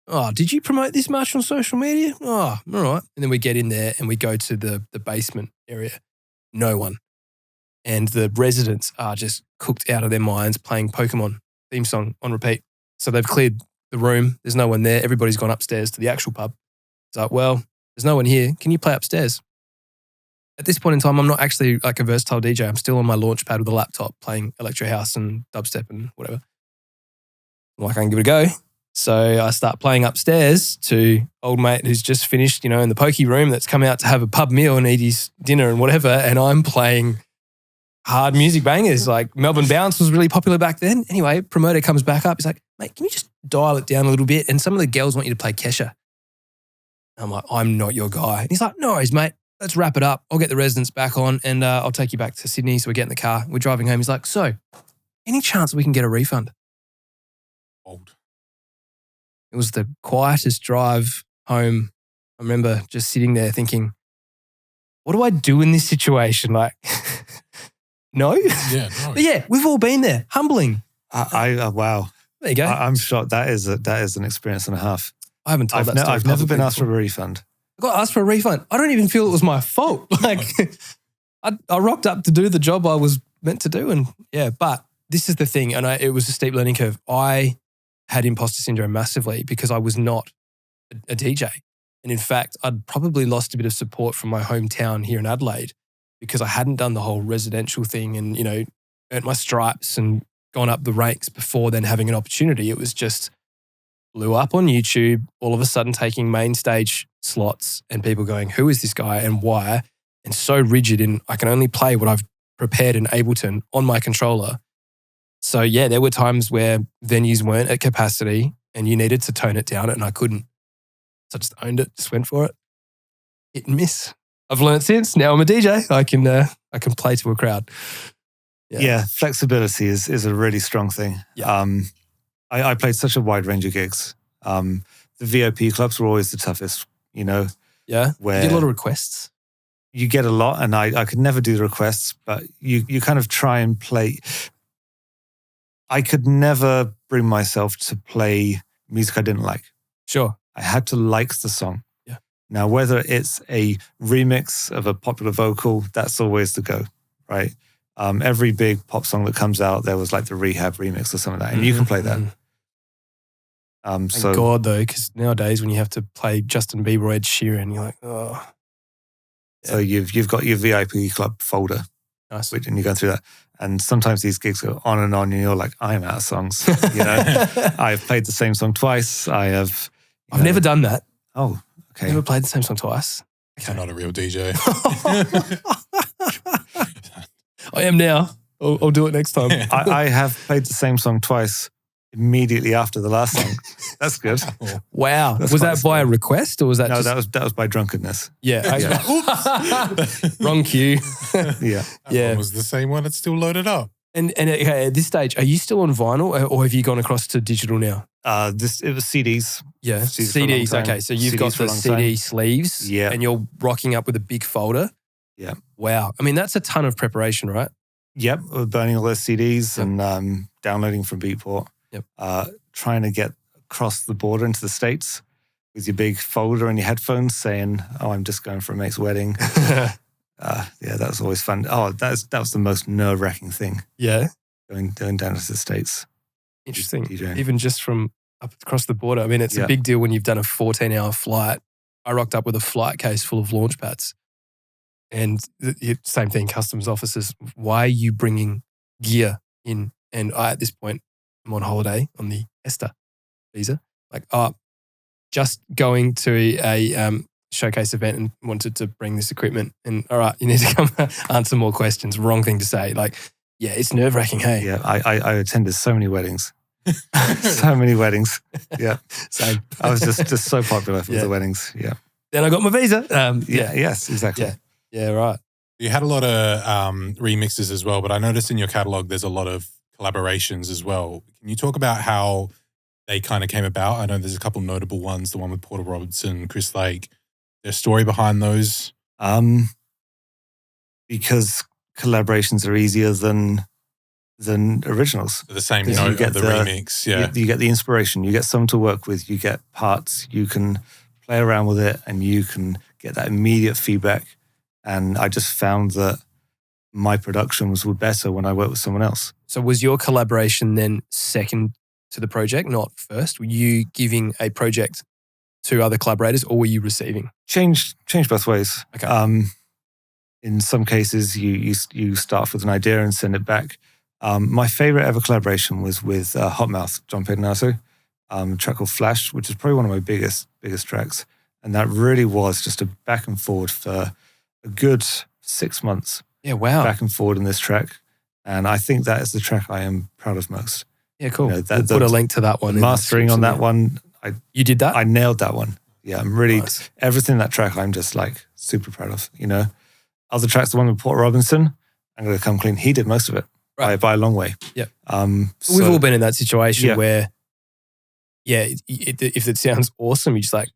Speaker 2: Oh, did you promote this much on social media? Oh, all right. And then we get in there and we go to the basement area. No one. And the residents are just cooked out of their minds playing Pokemon theme song on repeat. So they've cleared the room. There's no one there. Everybody's gone upstairs to the actual pub. It's like, well, there's no one here. Can you play upstairs? At this point in time, I'm not actually like a versatile DJ. I'm still on my launch pad with a laptop playing electro-house and dubstep and whatever. I'm like, I can give it a go. So I start playing upstairs to old mate who's just finished, in the pokey room that's come out to have a pub meal and eat his dinner and whatever. And I'm playing hard music bangers. Like Melbourne Bounce was really popular back then. Anyway, promoter comes back up. He's like, mate, can you just dial it down a little bit? And some of the girls want you to play Kesha. I'm like, I'm not your guy. And he's like, no worries, mate. Let's wrap it up. I'll get the residents back on and I'll take you back to Sydney. So we get in the car. We're driving home. He's like, so any chance we can get a refund?
Speaker 3: Old.
Speaker 2: It was the quietest drive home. I remember just sitting there thinking, what do I do in this situation? Like, no?
Speaker 3: Yeah, no.
Speaker 2: But yeah, we've all been there. Humbling.
Speaker 4: Wow.
Speaker 2: There you go.
Speaker 4: I'm shocked. That is an experience and a half.
Speaker 2: I haven't told that story.
Speaker 4: I've never been
Speaker 2: publicly
Speaker 4: asked for a
Speaker 2: before.
Speaker 4: refund.
Speaker 2: I got asked for a refund. I don't even feel it was my fault. Like, I rocked up to do the job I was meant to do. And yeah, but this is the thing. And it was a steep learning curve. I had imposter syndrome massively because I was not a DJ. And in fact, I'd probably lost a bit of support from my hometown here in Adelaide because I hadn't done the whole residential thing and, earned my stripes and gone up the ranks before then having an opportunity. It was just blew up on YouTube, all of a sudden taking main stage slots and people going, who is this guy and why? And so rigid in I can only play what I've prepared in Ableton on my controller. So yeah, there were times where venues weren't at capacity and you needed to tone it down and I couldn't. So I just owned it, just went for it. Hit and miss. I've learned since. Now I'm a DJ. I can play to a crowd.
Speaker 4: Yeah, flexibility is a really strong thing.
Speaker 2: Yeah.
Speaker 4: I played such a wide range of gigs. The VIP clubs were always the toughest,
Speaker 2: Yeah.
Speaker 4: Where
Speaker 2: you get a lot of requests.
Speaker 4: You get a lot, and I could never do the requests, but you kind of try and play. I could never bring myself to play music I didn't like.
Speaker 2: Sure.
Speaker 4: I had to like the song.
Speaker 2: Yeah.
Speaker 4: Now, whether it's a remix of a popular vocal, that's always the go, right? Every big pop song that comes out, there was like the Rehab remix or something like that, and you can play that.
Speaker 2: Thank God though, because nowadays when you have to play Justin Bieber or Ed Sheeran, you're like, oh. Yeah.
Speaker 4: So you've got your VIP club folder,
Speaker 2: Nice.
Speaker 4: and you go through that. And sometimes these gigs go on, and you're like, I'm out of songs. I've played the same song twice. I've
Speaker 2: never done that.
Speaker 4: Oh, okay.
Speaker 2: Never played the same song twice.
Speaker 3: You're not a real DJ.
Speaker 2: I am now. I'll do it next time.
Speaker 4: I have played the same song twice immediately after the last song. That's good.
Speaker 2: Wow.
Speaker 4: That's
Speaker 2: was
Speaker 4: quite
Speaker 2: that by a request or was that
Speaker 4: No,
Speaker 2: just...
Speaker 4: that was by drunkenness.
Speaker 2: Yeah.
Speaker 3: Oops.
Speaker 2: Wrong cue.
Speaker 4: Yeah.
Speaker 3: That one was the same one. It's still loaded up.
Speaker 2: And okay, at this stage, are you still on vinyl or have you gone across to digital now?
Speaker 4: It was CDs.
Speaker 2: Yeah.
Speaker 4: CDs for a long
Speaker 2: CDs.
Speaker 4: time.
Speaker 2: Okay. So you've
Speaker 4: CDs
Speaker 2: got
Speaker 4: for a
Speaker 2: the
Speaker 4: long
Speaker 2: CD
Speaker 4: time.
Speaker 2: sleeves.
Speaker 4: Yeah.
Speaker 2: And you're rocking up with a big folder.
Speaker 4: Yeah.
Speaker 2: Wow. I mean, that's a ton of preparation, right?
Speaker 4: Yep. We're burning all those CDs and downloading from Beatport.
Speaker 2: Yep.
Speaker 4: Trying to get across the border into the States. with your big folder and your headphones saying, "Oh, I'm just going for a mate's wedding." Yeah, that was always fun. Oh, that was the most nerve-wracking thing.
Speaker 2: Yeah.
Speaker 4: Going down to the States.
Speaker 2: Interesting.
Speaker 4: DJing.
Speaker 2: Even just from up across the border. I mean, it's a big deal when you've done a 14-hour flight. I rocked up with a flight case full of launch pads. And same thing, customs officers. Why are you bringing gear in? And I, at this point, I'm on holiday on the ESTA visa. Like, just going to a showcase event and wanted to bring this equipment. And all right, you need to come answer more questions. Wrong thing to say. Like, yeah, it's nerve-wracking, hey?
Speaker 4: Yeah, I attended so many weddings. So many weddings. Yeah.
Speaker 2: Same.
Speaker 4: I was just so popular with the weddings. Yeah.
Speaker 2: Then I got my visa.
Speaker 4: Yes, exactly.
Speaker 2: Yeah, right.
Speaker 3: You had a lot of remixes as well, but I noticed in your catalog there's a lot of collaborations as well. Can you talk about how they kind of came about? I know there's a couple notable ones, the one with Porter Robinson, Chris Lake. There's a story behind those?
Speaker 4: Because collaborations are easier than originals.
Speaker 3: The same
Speaker 4: You
Speaker 3: note
Speaker 4: get
Speaker 3: of the remix, yeah.
Speaker 4: You get the inspiration, you get someone to work with, you get parts, you can play around with it and you can get that immediate feedback. And I just found that my productions were better when I worked with someone else.
Speaker 2: So was your collaboration then second to the project, not first? Were you giving a project to other collaborators or were you receiving?
Speaker 4: Changed both ways.
Speaker 2: Okay.
Speaker 4: In some cases, you start off with an idea and send it back. My favorite ever collaboration was with Hotmouth, John Pedinato, a track called Flash, which is probably one of my biggest tracks. And that really was just a back and forward for a good 6 months.
Speaker 2: Yeah, wow.
Speaker 4: Back and forward in this track. And I think that is the track I am proud of most.
Speaker 2: Yeah, cool.
Speaker 4: You know,
Speaker 2: we'll put a link to that one.
Speaker 4: Mastering on that one.
Speaker 2: You did that?
Speaker 4: I nailed that one. Yeah, I'm really,
Speaker 2: Nice.
Speaker 4: everything in that track I'm just like super proud of, you know. Other tracks, the one with Porter Robinson, I'm going to come clean. He did most of it by a long way.
Speaker 2: Yeah.
Speaker 4: So,
Speaker 2: We've all been in that situation
Speaker 4: Yeah.
Speaker 2: where, if it sounds awesome, you're just like,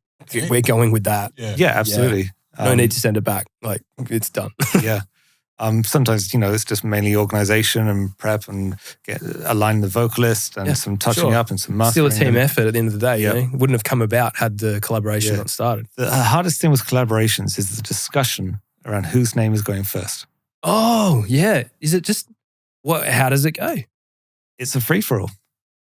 Speaker 2: we're going with that.
Speaker 4: yeah, absolutely.
Speaker 2: No need to send it back. Like, it's done.
Speaker 4: Yeah. Sometimes, you know, it's just mainly organization and prep and align the vocalist and some touching up and some mastering.
Speaker 2: Still a team effort at the end of the day.
Speaker 4: Yeah.
Speaker 2: You know? It wouldn't have come about had the collaboration not started.
Speaker 4: The hardest thing with collaborations is the discussion around whose name is going first.
Speaker 2: Oh, yeah. Is it just, how does it go?
Speaker 4: It's a free-for-all.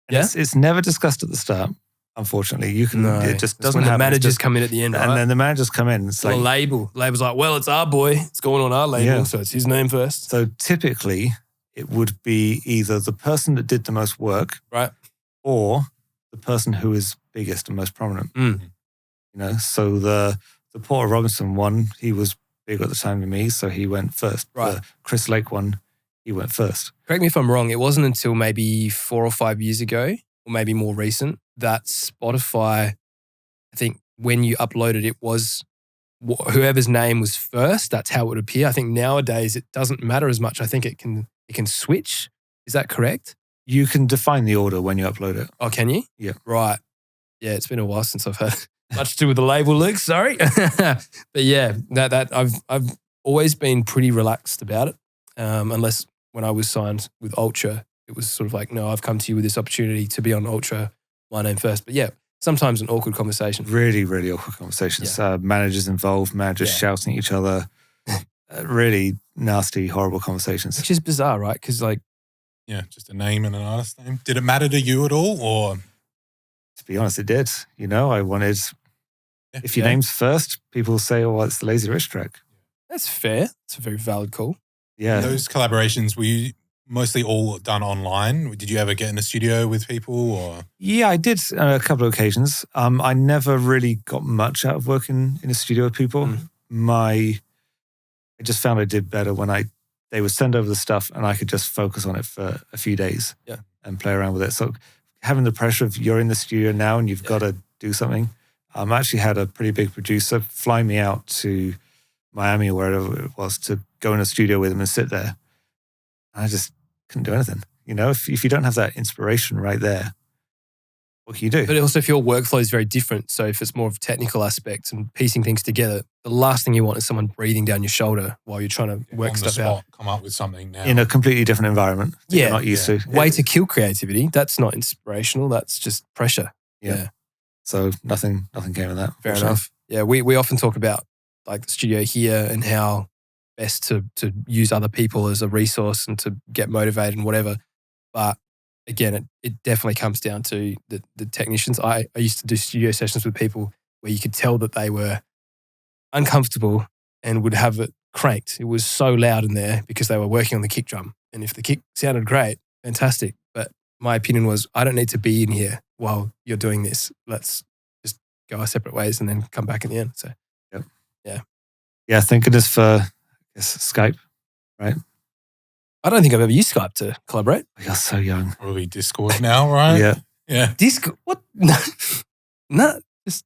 Speaker 4: And
Speaker 2: Yeah?
Speaker 4: It's never discussed at the start, unfortunately. It just
Speaker 2: That's
Speaker 4: doesn't
Speaker 2: when the
Speaker 4: happen.
Speaker 2: managers come in at the end,
Speaker 4: And
Speaker 2: right?
Speaker 4: then the managers come in. It's
Speaker 2: Or
Speaker 4: like,
Speaker 2: label's like, well, it's our boy. It's going on our label,
Speaker 4: Yeah.
Speaker 2: so it's his name first.
Speaker 4: so typically it would be either the person that did the most work
Speaker 2: Right.
Speaker 4: or the person who is biggest and most prominent.
Speaker 2: Mm.
Speaker 4: You know, so the Porter Robinson one, he was big at the time to me, so he went first.
Speaker 2: Right.
Speaker 4: The Chris Lake one, he went first.
Speaker 2: Correct me if I'm wrong, it wasn't until maybe 4 or 5 years ago, or maybe more recent, that Spotify, I think when you uploaded it was whoever's name was first, that's how it would appear. I think nowadays it doesn't matter as much. I think it can switch. Is that correct?
Speaker 4: You can define the order when you upload it.
Speaker 2: Oh, can you?
Speaker 4: Yeah.
Speaker 2: Right. Yeah, it's been a while since I've had much to do with the label, Luke. Sorry. But yeah, that I've always been pretty relaxed about it. Unless when I was signed with Ultra, it was sort of like, no, I've come to you with this opportunity to be on Ultra, my name first. But yeah, sometimes an awkward conversation.
Speaker 4: Really, really awkward conversations. Managers involved, managers shouting at each other. Really nasty, horrible conversations.
Speaker 2: Which is bizarre, right? Because like,
Speaker 3: Yeah, just a name and an artist name. Did it matter to you at all, or?
Speaker 4: To be honest, it did. You know, I wanted, if your name's first, people say, oh, well, it's the Lazy Rich track.
Speaker 2: that's fair. It's a very valid call.
Speaker 4: Yeah.
Speaker 3: Those collaborations, were you mostly all done online? Did you ever get in the studio with people, or?
Speaker 4: Yeah, I did on a couple of occasions. I never really got much out of working in a studio with people. I just found I did better when they would send over the stuff and I could just focus on it for a few days and play around with it. So having the pressure of you're in the studio now and you've got to do something. I actually had a pretty big producer fly me out to Miami or wherever it was to go in a studio with him and sit there. I just couldn't do anything. You know, if you don't have that inspiration right there, what can you do?
Speaker 2: But also if your workflow is very different, so if it's more of a technical aspect and piecing things together, the last thing you want is someone breathing down your shoulder while you're trying to work
Speaker 3: on the
Speaker 2: stuff
Speaker 3: spot,
Speaker 2: out.
Speaker 3: come up with something now.
Speaker 4: In a completely different environment that you're not used to.
Speaker 2: Way to kill creativity. That's not inspirational. That's just pressure. Yeah.
Speaker 4: So nothing came of that.
Speaker 2: Fair enough. Yeah, we often talk about like the studio here and how best to use other people as a resource and to get motivated and whatever. But again, it definitely comes down to the technicians. I used to do studio sessions with people where you could tell that they were uncomfortable and would have it cranked. It was so loud in there because they were working on the kick drum. And if the kick sounded great, fantastic. But my opinion was, I don't need to be in here while you're doing this. Let's just go our separate ways and then come back in the end. So,
Speaker 4: yeah. Thank goodness for, I guess, Skype, right?
Speaker 2: I don't think I've ever used Skype to collaborate.
Speaker 4: You're so young.
Speaker 3: Probably Discord now, right? Yeah.
Speaker 2: Discord? What? No, just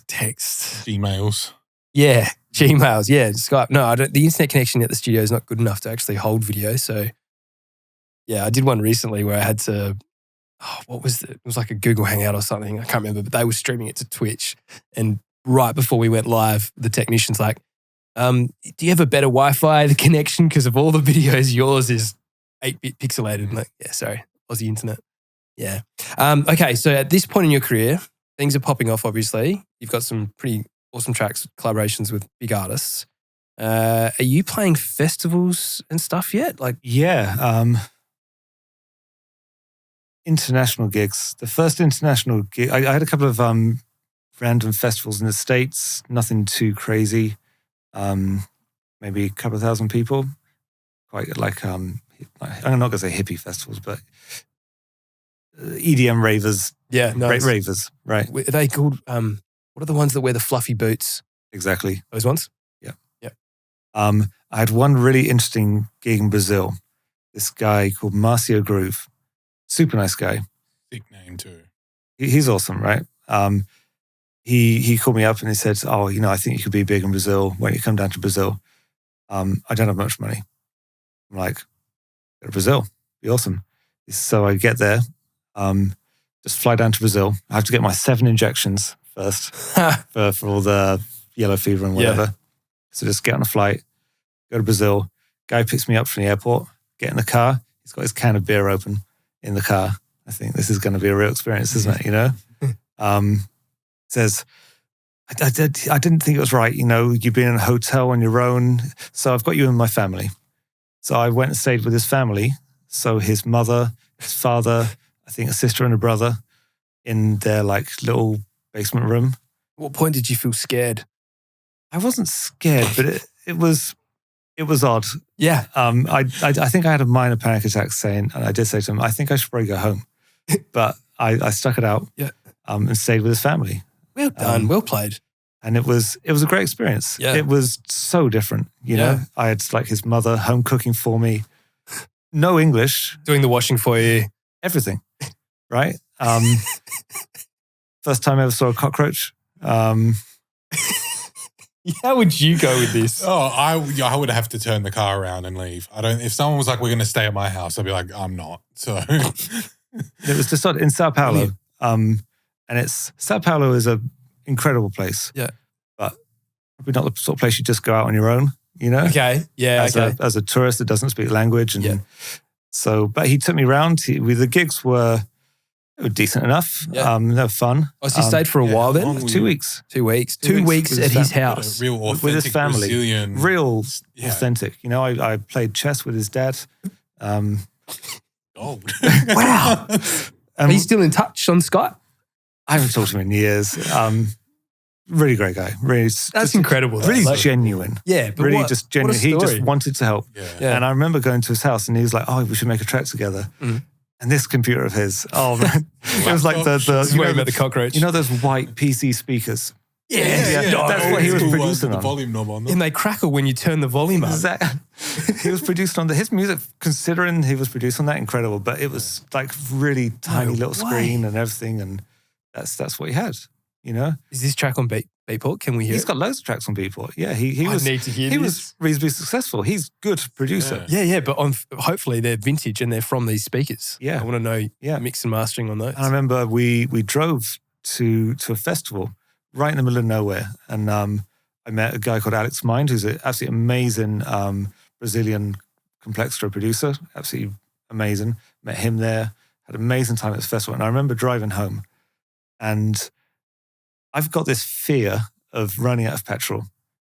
Speaker 2: text.
Speaker 3: Gmails.
Speaker 2: Yeah, Gmails. Yeah, Skype. No, I don't. The internet connection at the studio is not good enough to actually hold video. So, yeah, I did one recently where I had to. What was it? It was like a Google Hangout or something. I can't remember, but they were streaming it to Twitch. And right before we went live, the technician's like, do you have a better Wi-Fi connection? Because of all the videos, yours is 8-bit pixelated. I'm like, yeah, sorry, Aussie internet. Yeah. Okay, so at this point in your career, things are popping off, obviously. You've got some pretty awesome tracks, collaborations with big artists. Are you playing festivals and stuff yet? Like,
Speaker 4: Yeah. International gigs. The first international gig, I had a couple of random festivals in the States, nothing too crazy. Maybe a couple of thousand people. Quite like, I'm not going to say hippie festivals, but EDM ravers.
Speaker 2: yeah, no,
Speaker 4: Ravers, right.
Speaker 2: are they called? What are the ones that wear the fluffy boots?
Speaker 4: Exactly.
Speaker 2: Those ones?
Speaker 4: I had one really interesting gig in Brazil. This guy called Marcio Groove. Super nice guy.
Speaker 3: Sick name too.
Speaker 4: He's awesome, right? He called me up and he said, "Oh, I think you could be big in Brazil. Why don't you come down to Brazil? I don't have much money." I'm like, "Go to Brazil, be awesome." So I get there, just fly down to Brazil. I have to get my 7 injections first for all the yellow fever and whatever.
Speaker 2: Yeah.
Speaker 4: So just get on a flight, go to Brazil. Guy picks me up from the airport, get in the car. He's got his can of beer open in the car. I think this is going to be a real experience, isn't it? Says, I didn't think it was right. You've been in a hotel on your own. So I've got you in my family. So I went and stayed with his family. So his mother, his father, I think a sister and a brother in their like little basement room.
Speaker 2: At what point did you feel scared?
Speaker 4: I wasn't scared, but it was odd.
Speaker 2: Yeah.
Speaker 4: I think I had a minor panic attack and I did say to him, I think I should probably go home. But I stuck it out.
Speaker 2: Yeah.
Speaker 4: And stayed with his family.
Speaker 2: Well done. Well played.
Speaker 4: And it was a great experience.
Speaker 2: Yeah.
Speaker 4: It was so different, you know. I had like his mother home cooking for me. No English.
Speaker 2: Doing the washing for you.
Speaker 4: Everything. Right? First time I ever saw a cockroach.
Speaker 2: How would you go with this?
Speaker 3: I would have to turn the car around and leave. If someone was like, we're going to stay at my house, I'd be like, I'm not. So
Speaker 4: it was just in Sao Paulo. And Sao Paulo is an incredible place.
Speaker 2: Yeah.
Speaker 4: But probably not the sort of place you just go out on your own,
Speaker 2: Okay. Yeah.
Speaker 4: As a tourist that doesn't speak language. And so, but he took me around. The gigs were decent enough.
Speaker 2: Yeah.
Speaker 4: They were fun.
Speaker 2: Oh, so you stayed for a while then?
Speaker 4: 2 weeks.
Speaker 2: 2 weeks. 2 weeks at his house.
Speaker 3: Real authentic
Speaker 4: with his family.
Speaker 3: Brazilian.
Speaker 4: Real authentic. I played chess with his dad.
Speaker 3: Gold.
Speaker 2: Wow. Are you still in touch on Skype?
Speaker 4: I haven't talked to him in years. Really great guy. Really,
Speaker 2: that's incredible.
Speaker 4: Really genuine.
Speaker 2: Yeah, but
Speaker 4: really just genuine. He just wanted to help.
Speaker 3: Yeah.
Speaker 4: And I remember going to his house and he was like, "Oh, we should make a track together."
Speaker 2: Mm.
Speaker 4: And this computer of his, oh man, it was like the
Speaker 2: cockroach.
Speaker 4: You know those white PC speakers?
Speaker 2: Yeah.
Speaker 4: That's what he was producing
Speaker 3: the
Speaker 4: on.
Speaker 3: volume knob on them.
Speaker 2: And they crackle when you turn the volume up.
Speaker 4: Exactly. He was producing on his music, considering he was producing on that, incredible. But it was like really tiny little screen and everything, and that's what he had.
Speaker 2: Is this track on Beatport? Can we hear?
Speaker 4: He's got loads of tracks on Beatport. Yeah, he was.
Speaker 2: Need to hear
Speaker 4: he
Speaker 2: this.
Speaker 4: was reasonably successful. He's a good producer.
Speaker 2: Yeah, but hopefully they're vintage and they're from these speakers.
Speaker 4: Yeah,
Speaker 2: I want to know mix and mastering on those.
Speaker 4: And I remember we drove to a festival right in the middle of nowhere, and I met a guy called Alex Mind, who's an absolutely amazing Brazilian complexer producer, absolutely amazing. Met him there, had an amazing time at this festival, and I remember driving home, and I've got this fear of running out of petrol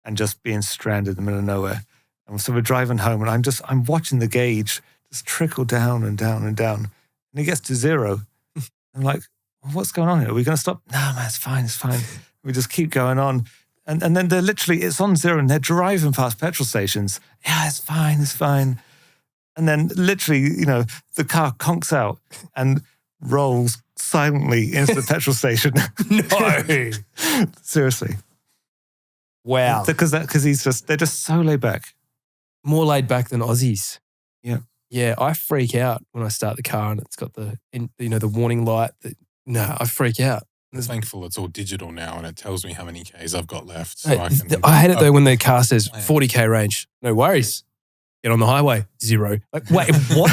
Speaker 4: and just being stranded in the middle of nowhere. And so we're driving home and I'm watching the gauge just trickle down and down and down. And it gets to 0. I'm like, well, what's going on here? Are we going to stop? No, man, it's fine. We just keep going on. And then they're literally, it's on 0 and they're driving past petrol stations. Yeah, it's fine. And then literally, the car conks out and rolls silently into the petrol station.
Speaker 2: No.
Speaker 4: Seriously.
Speaker 2: Wow.
Speaker 4: Because they're just so laid back.
Speaker 2: More laid back than Aussies.
Speaker 4: Yeah.
Speaker 2: Yeah, I freak out when I start the car and it's got the warning light. I freak out.
Speaker 3: I'm thankful it's all digital now and it tells me how many Ks I've got left. So
Speaker 2: Hey, I hate it though when the car says 40K range. No worries. Get on the highway, 0. Like, wait, what?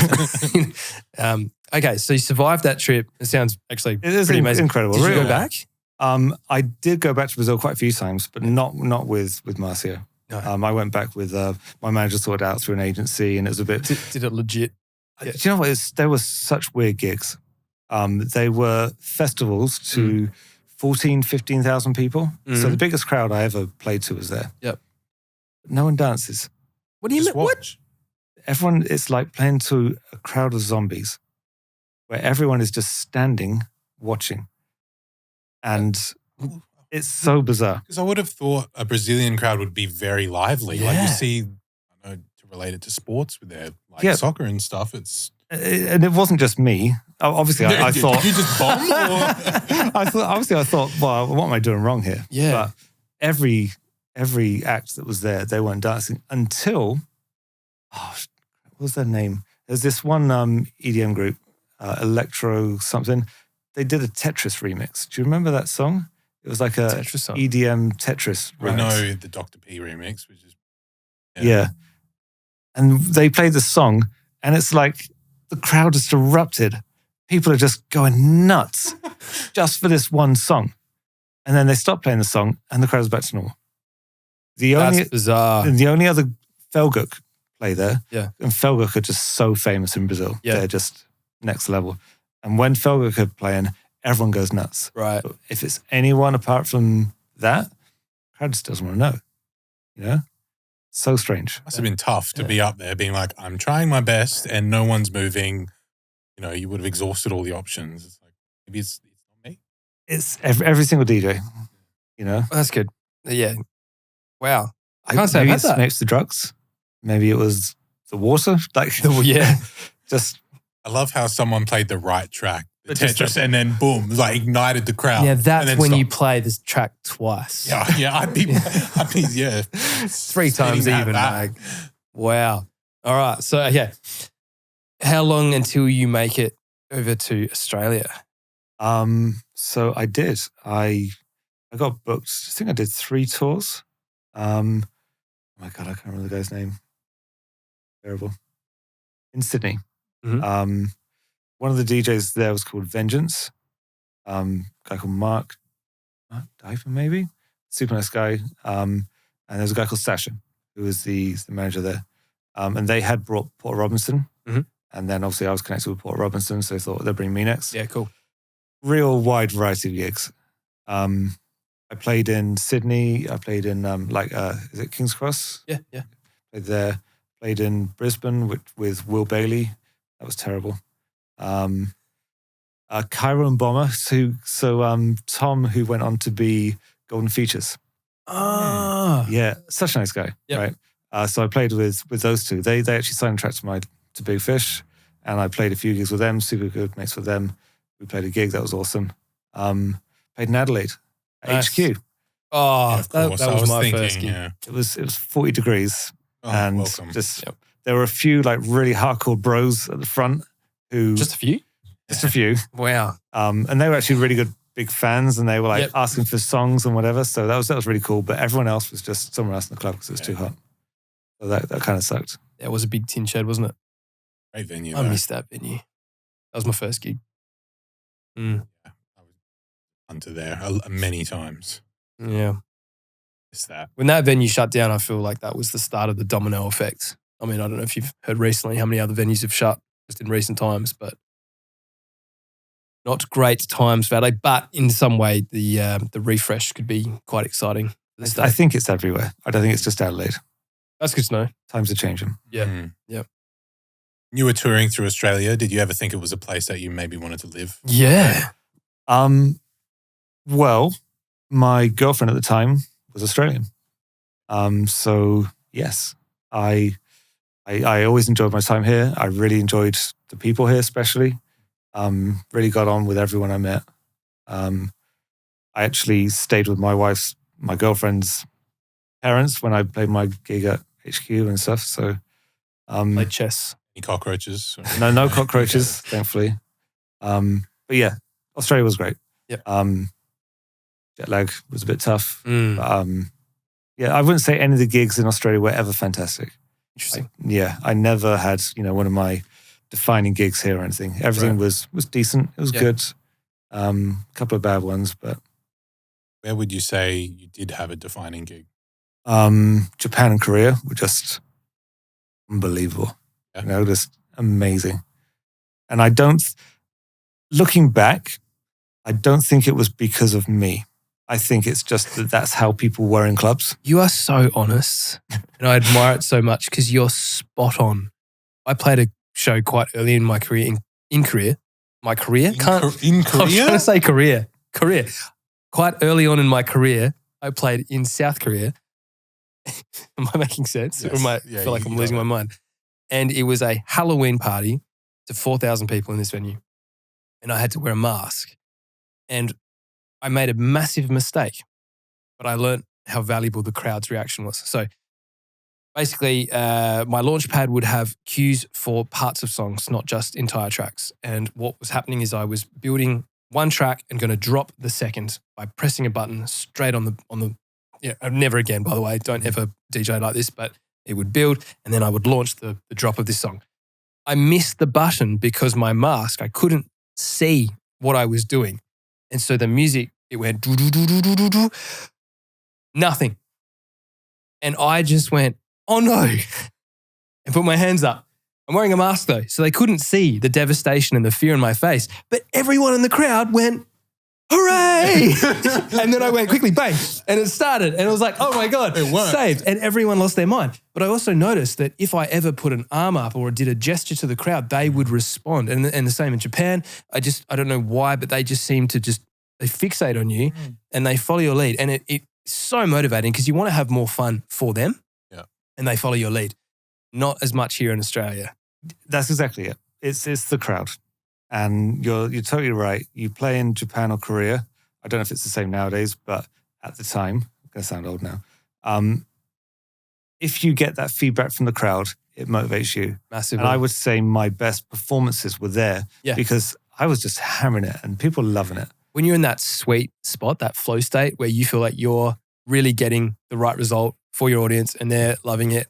Speaker 2: Okay, so you survived that trip. It sounds actually pretty amazing.
Speaker 4: Incredible.
Speaker 2: Did you go back?
Speaker 4: I did go back to Brazil quite a few times, but not with Marcio.
Speaker 2: No.
Speaker 4: I went back with my manager sorted out through an agency, and it was a bit.
Speaker 2: Did it legit?
Speaker 4: Do you know what? There were such weird gigs. They were festivals to 14,000, 15,000 people.
Speaker 2: Mm.
Speaker 4: So the biggest crowd I ever played to was there.
Speaker 2: Yep.
Speaker 4: But no one dances.
Speaker 2: What do you mean? What?
Speaker 4: Everyone, it's like playing to a crowd of zombies where everyone is just standing watching. And it's so bizarre.
Speaker 3: Because I would have thought a Brazilian crowd would be very lively. Like you see, I know, to relate it to sports with their soccer and stuff, it's...
Speaker 4: And it wasn't just me. Obviously, I thought...
Speaker 3: Did you just bomb?
Speaker 4: I thought, well, what am I doing wrong here?
Speaker 2: Yeah.
Speaker 4: But every act that was there, they weren't dancing until... what was their name? There's this one EDM group, electro something. They did a Tetris remix. Do you remember that song? It was like a
Speaker 2: Tetris song.
Speaker 4: EDM Tetris remix.
Speaker 3: I know the Dr. P remix, which is...
Speaker 4: Yeah. And they played the song, and it's like the crowd just erupted. People are just going nuts just for this one song. And then they stopped playing the song, and the crowd was back to normal.
Speaker 2: That's bizarre.
Speaker 4: And the only other Felguk play there,
Speaker 2: Yeah.
Speaker 4: and Felguk are just so famous in Brazil.
Speaker 2: Yeah.
Speaker 4: They're just next level. And when Felguk are playing, everyone goes nuts.
Speaker 2: Right.
Speaker 4: But if it's anyone apart from that, the crowd just doesn't want to know. You know? So strange.
Speaker 3: Must have been tough to be up there being like, I'm trying my best and no one's moving. You know, you would have exhausted all the options. It's like, maybe it's not me.
Speaker 4: It's every single DJ, you know?
Speaker 2: That's good. Yeah. Wow. I can't say
Speaker 4: maybe
Speaker 2: I've had that.
Speaker 4: Maybe it's the drugs. Maybe it was the water. Like,
Speaker 2: Yeah.
Speaker 4: just...
Speaker 3: I love how someone played the right track, the
Speaker 4: But just
Speaker 3: Tetris, and then boom, like ignited the crowd.
Speaker 2: Yeah,
Speaker 3: and
Speaker 2: that's
Speaker 3: then
Speaker 2: when you
Speaker 3: stopped.
Speaker 2: play this track twice.
Speaker 3: Yeah, I'd be, yeah.
Speaker 2: 3 times
Speaker 3: Sitting
Speaker 2: even.
Speaker 3: back.
Speaker 2: Like, wow. All right. So, yeah. How long until you make it over to Australia?
Speaker 4: So I did. I got booked. I think I did 3 tours. Oh my God, I can't remember the guy's name. Terrible. In Sydney.
Speaker 2: Mhm.
Speaker 4: One of the DJs there was called Vengeance. Guy called Mark Diver, maybe. Super nice guy. And there's a guy called Sasha, who was the manager there. And they had brought Porter Robinson.
Speaker 2: Mhm.
Speaker 4: And then obviously I was connected with Porter Robinson, so they thought they'd bring me next.
Speaker 2: Yeah, cool.
Speaker 4: Real wide variety of gigs. I played in Sydney. I played in is it King's Cross?
Speaker 2: Yeah.
Speaker 4: Played there. Played in Brisbane with Will Bailey. That was terrible. Cairo and Bomber. Tom, who went on to be Golden Features.
Speaker 2: Ah.
Speaker 4: Yeah, such a nice guy.
Speaker 2: Yep.
Speaker 4: Right. So I played with those two. They actually signed a track to Big Fish, and I played a few gigs with them. Super good mates with them. We played a gig that was awesome. Played in Adelaide at
Speaker 2: Nice.
Speaker 4: HQ.
Speaker 2: Oh,
Speaker 3: Yeah, of course.
Speaker 2: that
Speaker 3: I
Speaker 2: was my
Speaker 3: thinking,
Speaker 2: first gig.
Speaker 3: yeah.
Speaker 4: It was 40 degrees,
Speaker 3: Oh,
Speaker 4: and
Speaker 3: welcome.
Speaker 4: just
Speaker 2: Yep.
Speaker 4: there were a few like really hardcore bros at the front who
Speaker 2: Just a few?
Speaker 4: just a few.
Speaker 2: Wow.
Speaker 4: And they were actually really good big fans, and they were like
Speaker 2: Yep.
Speaker 4: asking for songs and whatever. So that was really cool. But everyone else was just somewhere else in the club because it was too hot. So that kind of sucked.
Speaker 2: That was a big tin shed, wasn't it?
Speaker 3: Great venue.
Speaker 2: I
Speaker 3: though.
Speaker 2: missed that venue. That was my first gig.
Speaker 3: I was under there many times.
Speaker 2: Yeah.
Speaker 3: Missed that.
Speaker 2: When that venue shut down, I feel like that was the start of the domino effect. I mean, I don't know if you've heard recently how many other venues have shut just in recent times, but not great times for Adelaide, but in some way the refresh could be quite exciting.
Speaker 4: I think it's everywhere. I don't think it's just Adelaide.
Speaker 2: That's good to know.
Speaker 4: Times are changing.
Speaker 2: Yeah. Yeah.
Speaker 3: You were touring through Australia. Did you ever think it was a place that you maybe wanted to live?
Speaker 2: Yeah.
Speaker 4: Well, my girlfriend at the time was Australian. So yes, I always enjoyed my time here. I really enjoyed the people here, especially. Really got on with everyone I met. I actually stayed with my girlfriend's parents when I played my gig at HQ and stuff. So,
Speaker 2: Played chess.
Speaker 3: Any cockroaches?
Speaker 4: no cockroaches, thankfully. But yeah, Australia was great.
Speaker 2: Yep.
Speaker 4: Jet lag was a bit tough.
Speaker 2: Mm.
Speaker 4: But, yeah, I wouldn't say any of the gigs in Australia were ever fantastic.
Speaker 2: Interesting.
Speaker 4: I never had, one of my defining gigs here or anything. Everything was decent. It was good. A couple of bad ones, but.
Speaker 3: Where would you say you did have a defining gig?
Speaker 4: Japan and Korea were just unbelievable.
Speaker 3: Yeah.
Speaker 4: Just amazing. And looking back, I don't think it was because of me. I think it's just that's how people were in clubs.
Speaker 2: You are so honest, and I admire it so much because you're spot on. I played a show quite early in my career, in Korea. My career?
Speaker 3: In Korea?
Speaker 2: I was trying to say career. Quite early on in my career, I played in South Korea. Am I making sense?
Speaker 3: Yes.
Speaker 2: Or am I feel like I'm losing my mind? And it was a Halloween party to 4,000 people in this venue. And I had to wear a mask. And I made a massive mistake, but I learned how valuable the crowd's reaction was. So basically, my launch pad would have cues for parts of songs, not just entire tracks. And what was happening is I was building one track and going to drop the second by pressing a button straight on the never again, by the way, don't ever DJ like this, but it would build and then I would launch the drop of this song. I missed the button because my mask, I couldn't see what I was doing. And so the music, it went do do do do do do do, nothing. And I just went, oh no, and put my hands up. I'm wearing a mask though, so they couldn't see the devastation and the fear in my face. But everyone in the crowd went, hooray! And then I went quickly, bang, and it started. And it was like, oh my God,
Speaker 3: it worked.
Speaker 2: Saved. And everyone lost their mind. But I also noticed that if I ever put an arm up or did a gesture to the crowd, they would respond. And the same in Japan. I don't know why, but they just seem to they fixate on you and they follow your lead. And it's so motivating because you want to have more fun for them.
Speaker 3: Yeah.
Speaker 2: And they follow your lead. Not as much here in Australia.
Speaker 4: That's exactly it. It's the crowd. And you're totally right. You play in Japan or Korea. I don't know if it's the same nowadays, but at the time, I'm going to sound old now. If you get that feedback from the crowd, it motivates you.
Speaker 2: Massively.
Speaker 4: And I would say my best performances were there because I was just hammering it and people loving it.
Speaker 2: When you're in that sweet spot, that flow state where you feel like you're really getting the right result for your audience and they're loving it,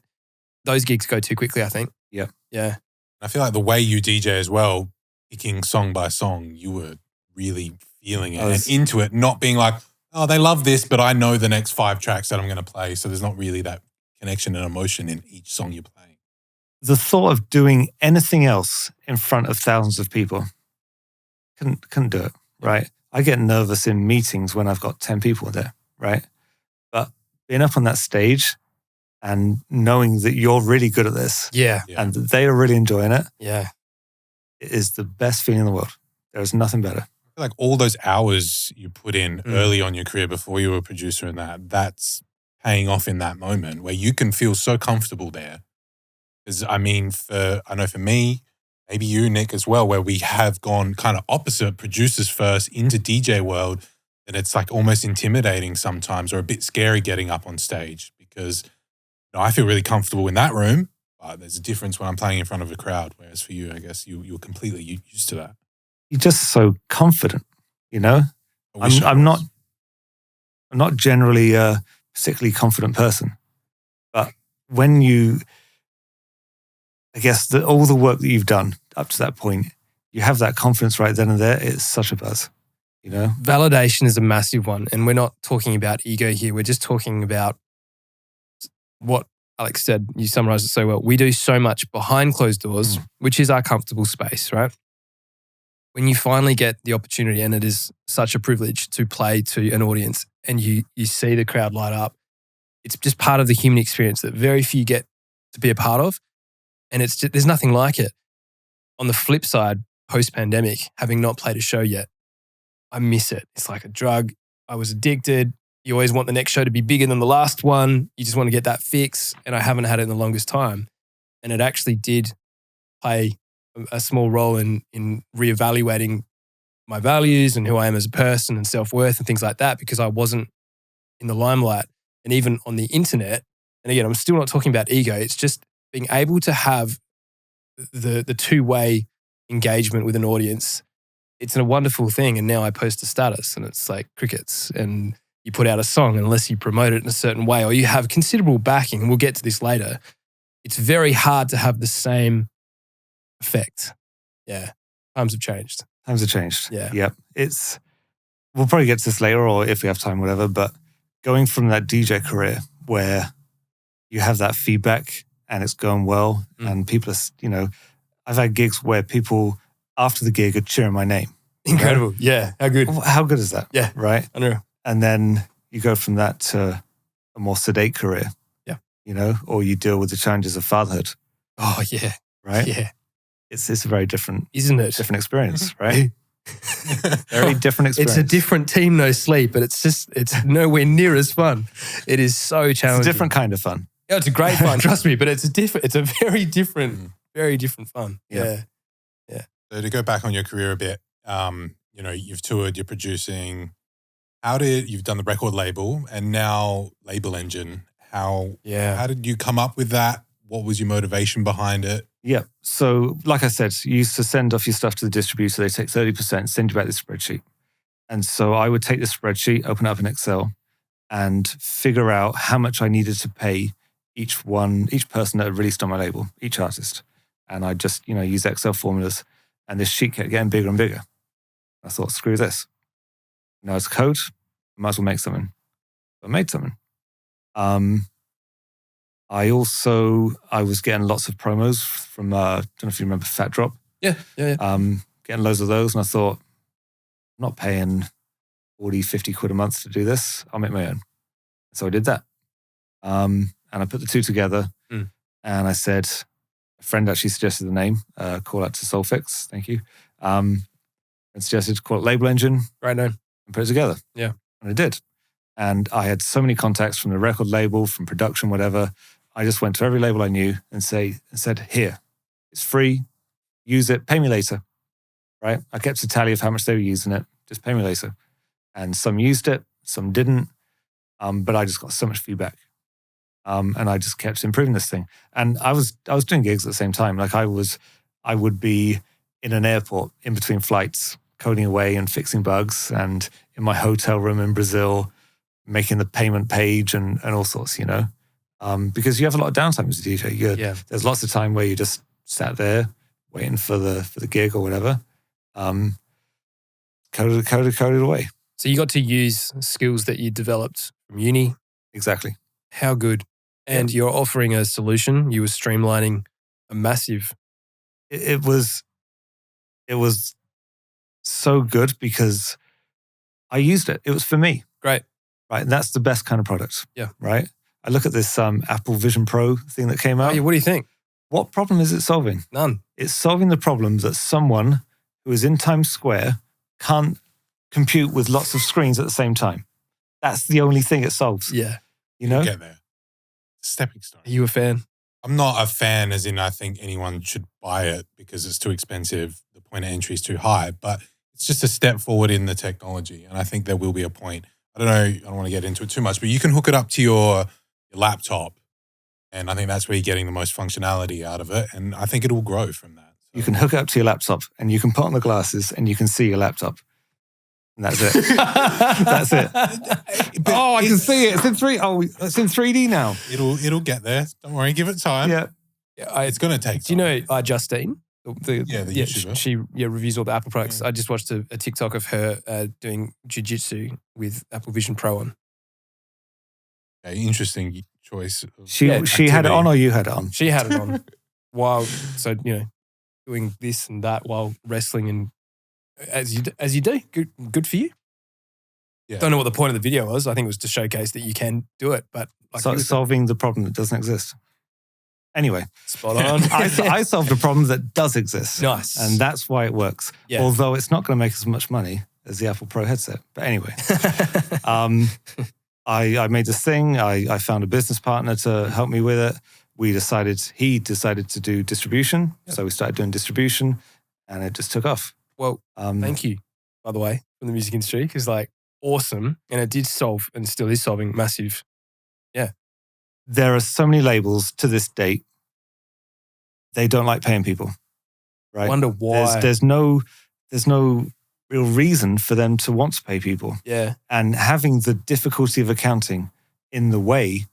Speaker 2: those gigs go too quickly, I think.
Speaker 4: Yeah.
Speaker 2: Yeah.
Speaker 3: I feel like the way you DJ as well, picking song by song, you were really feeling it and into it, not being like, oh, they love this, but I know the next 5 tracks that I'm going to play. So there's not really that connection and emotion in each song you're playing.
Speaker 4: The thought of doing anything else in front of thousands of people, couldn't do it, right? I get nervous in meetings when I've got 10 people there, right? But being up on that stage and knowing that you're really good at this and that they are really enjoying it, it is the best feeling in the world. There is nothing better.
Speaker 3: I feel like all those hours you put in early on your career before you were a producer and that's paying off in that moment where you can feel so comfortable there. Because I know for me, maybe you, Nick, as well, where we have gone kind of opposite, producers first into DJ world, and it's like almost intimidating sometimes or a bit scary getting up on stage because I feel really comfortable in that room. But there's a difference when I'm playing in front of a crowd. Whereas for you, I guess you're completely used to that.
Speaker 4: You're just so confident, I'm not generally a particularly confident person, but when all the work that you've done up to that point, you have that confidence right then and there. It's such a buzz,
Speaker 2: Validation is a massive one, and we're not talking about ego here. We're just talking about what Alex said. You summarized it so well. We do so much behind closed doors, which is our comfortable space, right? when you finally get the opportunity, and it is such a privilege to play to an audience, and you see the crowd light up, it's just part of the human experience that very few get to be a part of. And it's just, there's nothing like it. On the flip side, post-pandemic, having not played a show yet, I miss it. It's like a drug. I was addicted. You always want the next show to be bigger than the last one. You just want to get that fix. And I haven't had it in the longest time. And it actually did play a small role in reevaluating my values and who I am as a person and self-worth and things like that, because I wasn't in the limelight. And even on the internet, and again, I'm still not talking about ego, it's just being able to have the two-way engagement with an audience. It's a wonderful thing. And now I post a status and it's like crickets, and you put out a song, unless you promote it in a certain way or you have considerable backing, and we'll get to this later, it's very hard to have the same effect. Yeah. Times have changed.
Speaker 4: Times have changed.
Speaker 2: Yeah.
Speaker 4: Yep. We'll probably get to this later, or if we have time, whatever, but going from that DJ career where you have that feedback and it's going well and people are, I've had gigs where people after the gig are cheering my name.
Speaker 2: Incredible. Right? Yeah. How good.
Speaker 4: How good is that?
Speaker 2: Yeah.
Speaker 4: Right?
Speaker 2: I know.
Speaker 4: And then you go from that to a more sedate career.
Speaker 2: Yeah.
Speaker 4: Or you deal with the challenges of fatherhood.
Speaker 2: Oh, yeah.
Speaker 4: Right?
Speaker 2: Yeah.
Speaker 4: It's a very different,
Speaker 2: isn't it?
Speaker 4: Different experience, right? Very different experience.
Speaker 2: It's a different team, no sleep, but it's nowhere near as fun. It is so challenging.
Speaker 4: It's a different kind of fun.
Speaker 2: Yeah, it's a great fun, trust me, but it's a very different fun. Yeah.
Speaker 3: So to go back on your career a bit, you've toured, you're producing. You've done the record label and now Label Engine. How did you come up with that? What was your motivation behind it?
Speaker 4: Yeah. So like I said, you used to send off your stuff to the distributor. They take 30%, send you back this spreadsheet. And so I would take this spreadsheet, open up in Excel and figure out how much I needed to pay each person that had released on my label, each artist. And I just, use Excel formulas, and this sheet kept getting bigger and bigger. I thought, screw this. It's code. I might as well make something. So I made something. I was getting lots of promos from, I don't know if you remember Fat Drop.
Speaker 2: Yeah.
Speaker 4: Getting loads of those. And I thought, I'm not paying 40, 50 quid a month to do this. I'll make my own. So I did that. And I put the two together. And I said, a friend actually suggested the name, call out to Solfix. Thank you. And suggested to call it Label Engine.
Speaker 2: Right now.
Speaker 4: And put it together.
Speaker 2: Yeah.
Speaker 4: And I did. And I had so many contacts from the record label, from production, whatever. I just went to every label I knew and said, here, it's free, use it, pay me later, right? I kept a tally of how much they were using it, just pay me later. And some used it, some didn't, but I just got so much feedback. And I just kept improving this thing. And I was doing gigs at the same time. Like I would be in an airport in between flights, coding away and fixing bugs, and in my hotel room in Brazil, making the payment page and all sorts, because you have a lot of downtime as a DJ. There's lots of time where you just sat there waiting for the gig or whatever. Coded away.
Speaker 2: So you got to use skills that you developed from uni.
Speaker 4: Exactly.
Speaker 2: How good. And you're offering a solution. You were streamlining a massive.
Speaker 4: It was so good because I used it. It was for me.
Speaker 2: Great.
Speaker 4: Right. And that's the best kind of product.
Speaker 2: Yeah.
Speaker 4: Right. I look at this Apple Vision Pro thing that came out.
Speaker 2: Oh, yeah, what do you think?
Speaker 4: What problem is it solving?
Speaker 2: None.
Speaker 4: It's solving the problem that someone who is in Times Square can't compute with lots of screens at the same time. That's the only thing it solves.
Speaker 2: Yeah.
Speaker 3: You'll get there. Stepping stone.
Speaker 2: Are you a fan?
Speaker 3: I'm not a fan as in I think anyone should buy it because it's too expensive. The point of entry is too high, but it's just a step forward in the technology. And I think there will be a point. I don't want to get into it too much, but you can hook it up to your laptop. And I think that's where you're getting the most functionality out of it. And I think it will grow from that. So.
Speaker 4: You can hook it up to your laptop and you can put on the glasses and you can see your laptop. And that's it. That's it. I can see it. It's in 3D. Oh, it's in 3D now.
Speaker 3: It'll get there. Don't worry. Give it time.
Speaker 4: Yeah.
Speaker 3: It's going to take time.
Speaker 2: Do you know Justine? The
Speaker 3: YouTuber.
Speaker 2: She reviews all the Apple products. I just watched a TikTok of her doing jiu-jitsu with Apple Vision Pro on.
Speaker 3: Okay, interesting choice.
Speaker 4: She had it on or you had it on?
Speaker 2: She had it on while, doing this and that while wrestling and As you do. Good for you.
Speaker 3: Yeah.
Speaker 2: Don't know what the point of the video was. I think it was to showcase that you can do it, but like
Speaker 4: So solving the problem that doesn't exist. Anyway,
Speaker 2: spot on.
Speaker 4: I solved a problem that does exist.
Speaker 2: Nice.
Speaker 4: And that's why it works.
Speaker 2: Yeah.
Speaker 4: Although it's not going to make as much money as the Apple Pro headset. But anyway, I made this thing. I found a business partner to help me with it. He decided to do distribution.
Speaker 2: Yep.
Speaker 4: So we started doing distribution and it just took off.
Speaker 2: Well, thank you, by the way, from the music industry, because like awesome. And it did solve and still is solving massive. Yeah.
Speaker 4: There are so many labels to this date. They don't like paying people, right?
Speaker 2: I wonder why.
Speaker 4: There's no real reason for them to want to pay people.
Speaker 2: Yeah.
Speaker 4: And having the difficulty of accounting in the way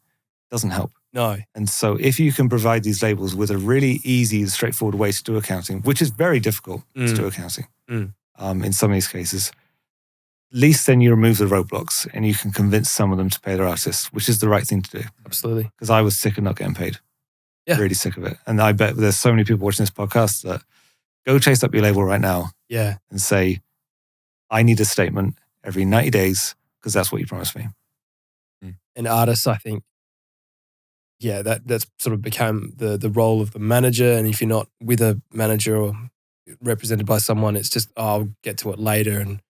Speaker 4: doesn't help.
Speaker 2: No.
Speaker 4: And so if you can provide these labels with a really easy, straightforward way to do accounting, which is very difficult to do accounting in some of these cases, at least then you remove the roadblocks and you can convince some of them to pay their artists, which is the right thing to do.
Speaker 2: Absolutely.
Speaker 4: Because I was sick of not getting paid.
Speaker 2: Yeah.
Speaker 4: Really sick of it. And I bet there's so many people watching this podcast that go chase up your label right now and say, I need a statement every 90 days because that's what you promised me.
Speaker 2: And artists, I think, that's sort of become the role of the manager. And if you're not with a manager or represented by someone, it's just, I'll get to it later. And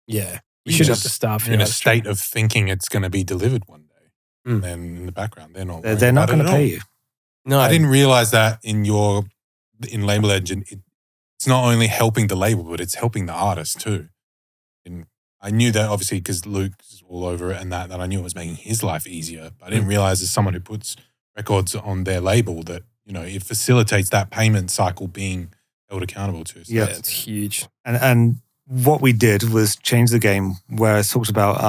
Speaker 2: you should have to staff.
Speaker 3: You're in a state of thinking it's going to be delivered one day. And then in the background, they're not
Speaker 4: going to pay you.
Speaker 3: No, I didn't realize that in Label Engine, it's not only helping the label, but it's helping the artist too. And I knew that obviously because Luke's all over it and that I knew it was making his life easier. But I didn't realize as someone who puts records on their label that, it facilitates that payment cycle being held accountable to. So
Speaker 4: yeah,
Speaker 2: it's huge.
Speaker 4: And what we did was change the game where I talked about,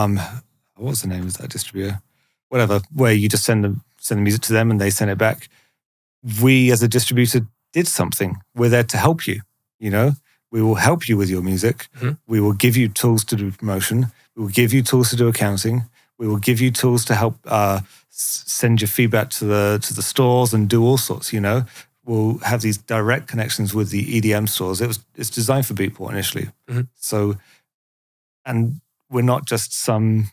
Speaker 4: what was the name of that distributor? Whatever, where you just send the music to them and they send it back. We as a distributor did something. We're there to help you, We will help you with your music.
Speaker 2: Mm-hmm.
Speaker 4: We will give you tools to do promotion. We will give you tools to do accounting. We will give you tools to help send your feedback to the stores and do all sorts, We'll have these direct connections with the EDM stores. It's designed for Beatport initially.
Speaker 2: Mm-hmm.
Speaker 4: So, and we're not just some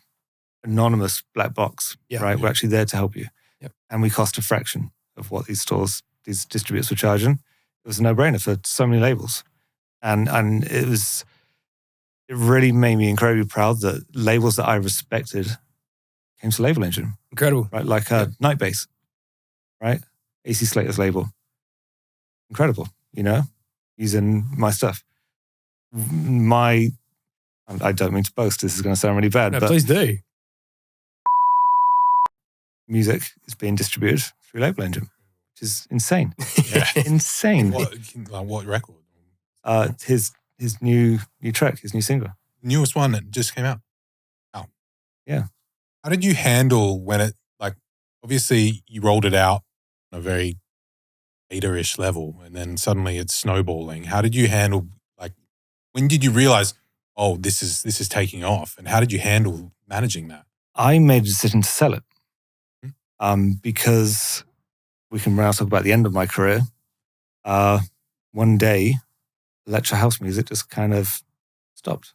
Speaker 4: anonymous black box, right? We're actually there to help you.
Speaker 2: Yep.
Speaker 4: And we cost a fraction of what these distributors were charging. It was a no-brainer for so many labels. And it really made me incredibly proud that labels that I respected came to Label Engine.
Speaker 2: Incredible.
Speaker 4: Right? Like Nightbase, right? AC Slater's label. Incredible, using my stuff. I don't mean to boast, this is going to sound really bad, but
Speaker 2: please do.
Speaker 4: music is being distributed through Label Engine, which is insane. Insane.
Speaker 3: What record?
Speaker 4: His new track, his new single.
Speaker 3: Newest one that just came out. Oh.
Speaker 4: Yeah.
Speaker 3: How did you handle when it, obviously you rolled it out on a very beta-ish level and then suddenly it's snowballing. How did you handle, when did you realize, oh, this is taking off? And how did you handle managing that?
Speaker 4: I made a decision to sell it because we can now talk about the end of my career. One day, electro-house music just kind of stopped.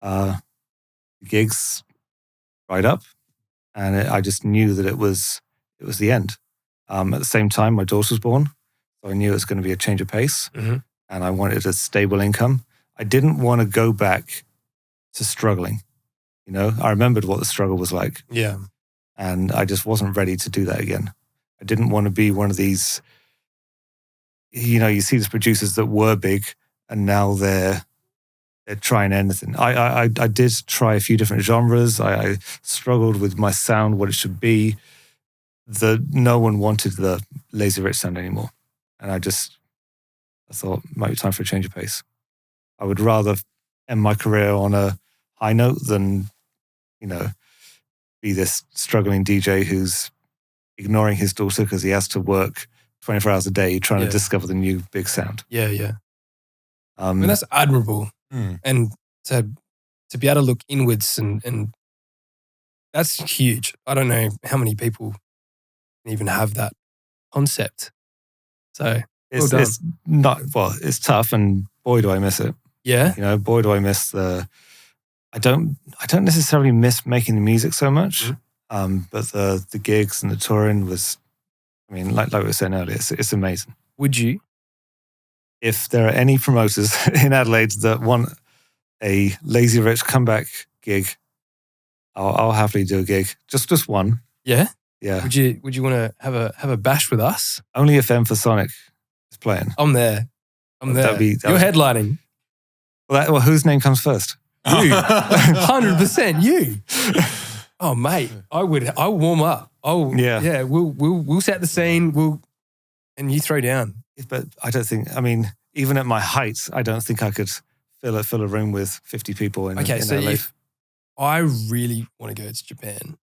Speaker 4: The gigs dried up and I just knew that it was the end. At the same time, my daughter was born, so I knew it was going to be a change of pace and I wanted a stable income. I didn't want to go back to struggling. I remembered what the struggle was like.
Speaker 2: Yeah.
Speaker 4: And I just wasn't ready to do that again. I didn't want to be one of these, you see these producers that were big and now they're trying anything. I did try a few different genres. I struggled with my sound, what it should be. No one wanted the Lazy Rich sound anymore. And I thought it might be time for a change of pace. I would rather end my career on a high note than, be this struggling DJ who's ignoring his daughter because he has to work 24 hours a day trying to discover the new big sound.
Speaker 2: Yeah. I mean, that's admirable. And to be able to look inwards and that's huge. I don't know how many people even have that concept. So
Speaker 4: it's tough and boy, do I miss it.
Speaker 2: Yeah.
Speaker 4: You know, boy, do I miss I don't necessarily miss making the music so much, but the gigs and the touring was, I mean, like we were saying earlier, it's amazing.
Speaker 2: Would you?
Speaker 4: If there are any promoters in Adelaide that want a Lazy Rich comeback gig, I'll happily do a gig. Just one.
Speaker 2: Yeah.
Speaker 4: Yeah.
Speaker 2: Would you want to have a bash with us?
Speaker 4: Only if M for Sonic is playing.
Speaker 2: I'm there. You're headlining.
Speaker 4: Well, whose name comes first?
Speaker 2: You. 100% you. Oh, mate, I'll warm up. Yeah. We'll set the scene. And you throw down.
Speaker 4: But I don't think. I mean, even at my height, I don't think I could fill a room with 50 people. In LA.
Speaker 2: If I really want to go to Japan,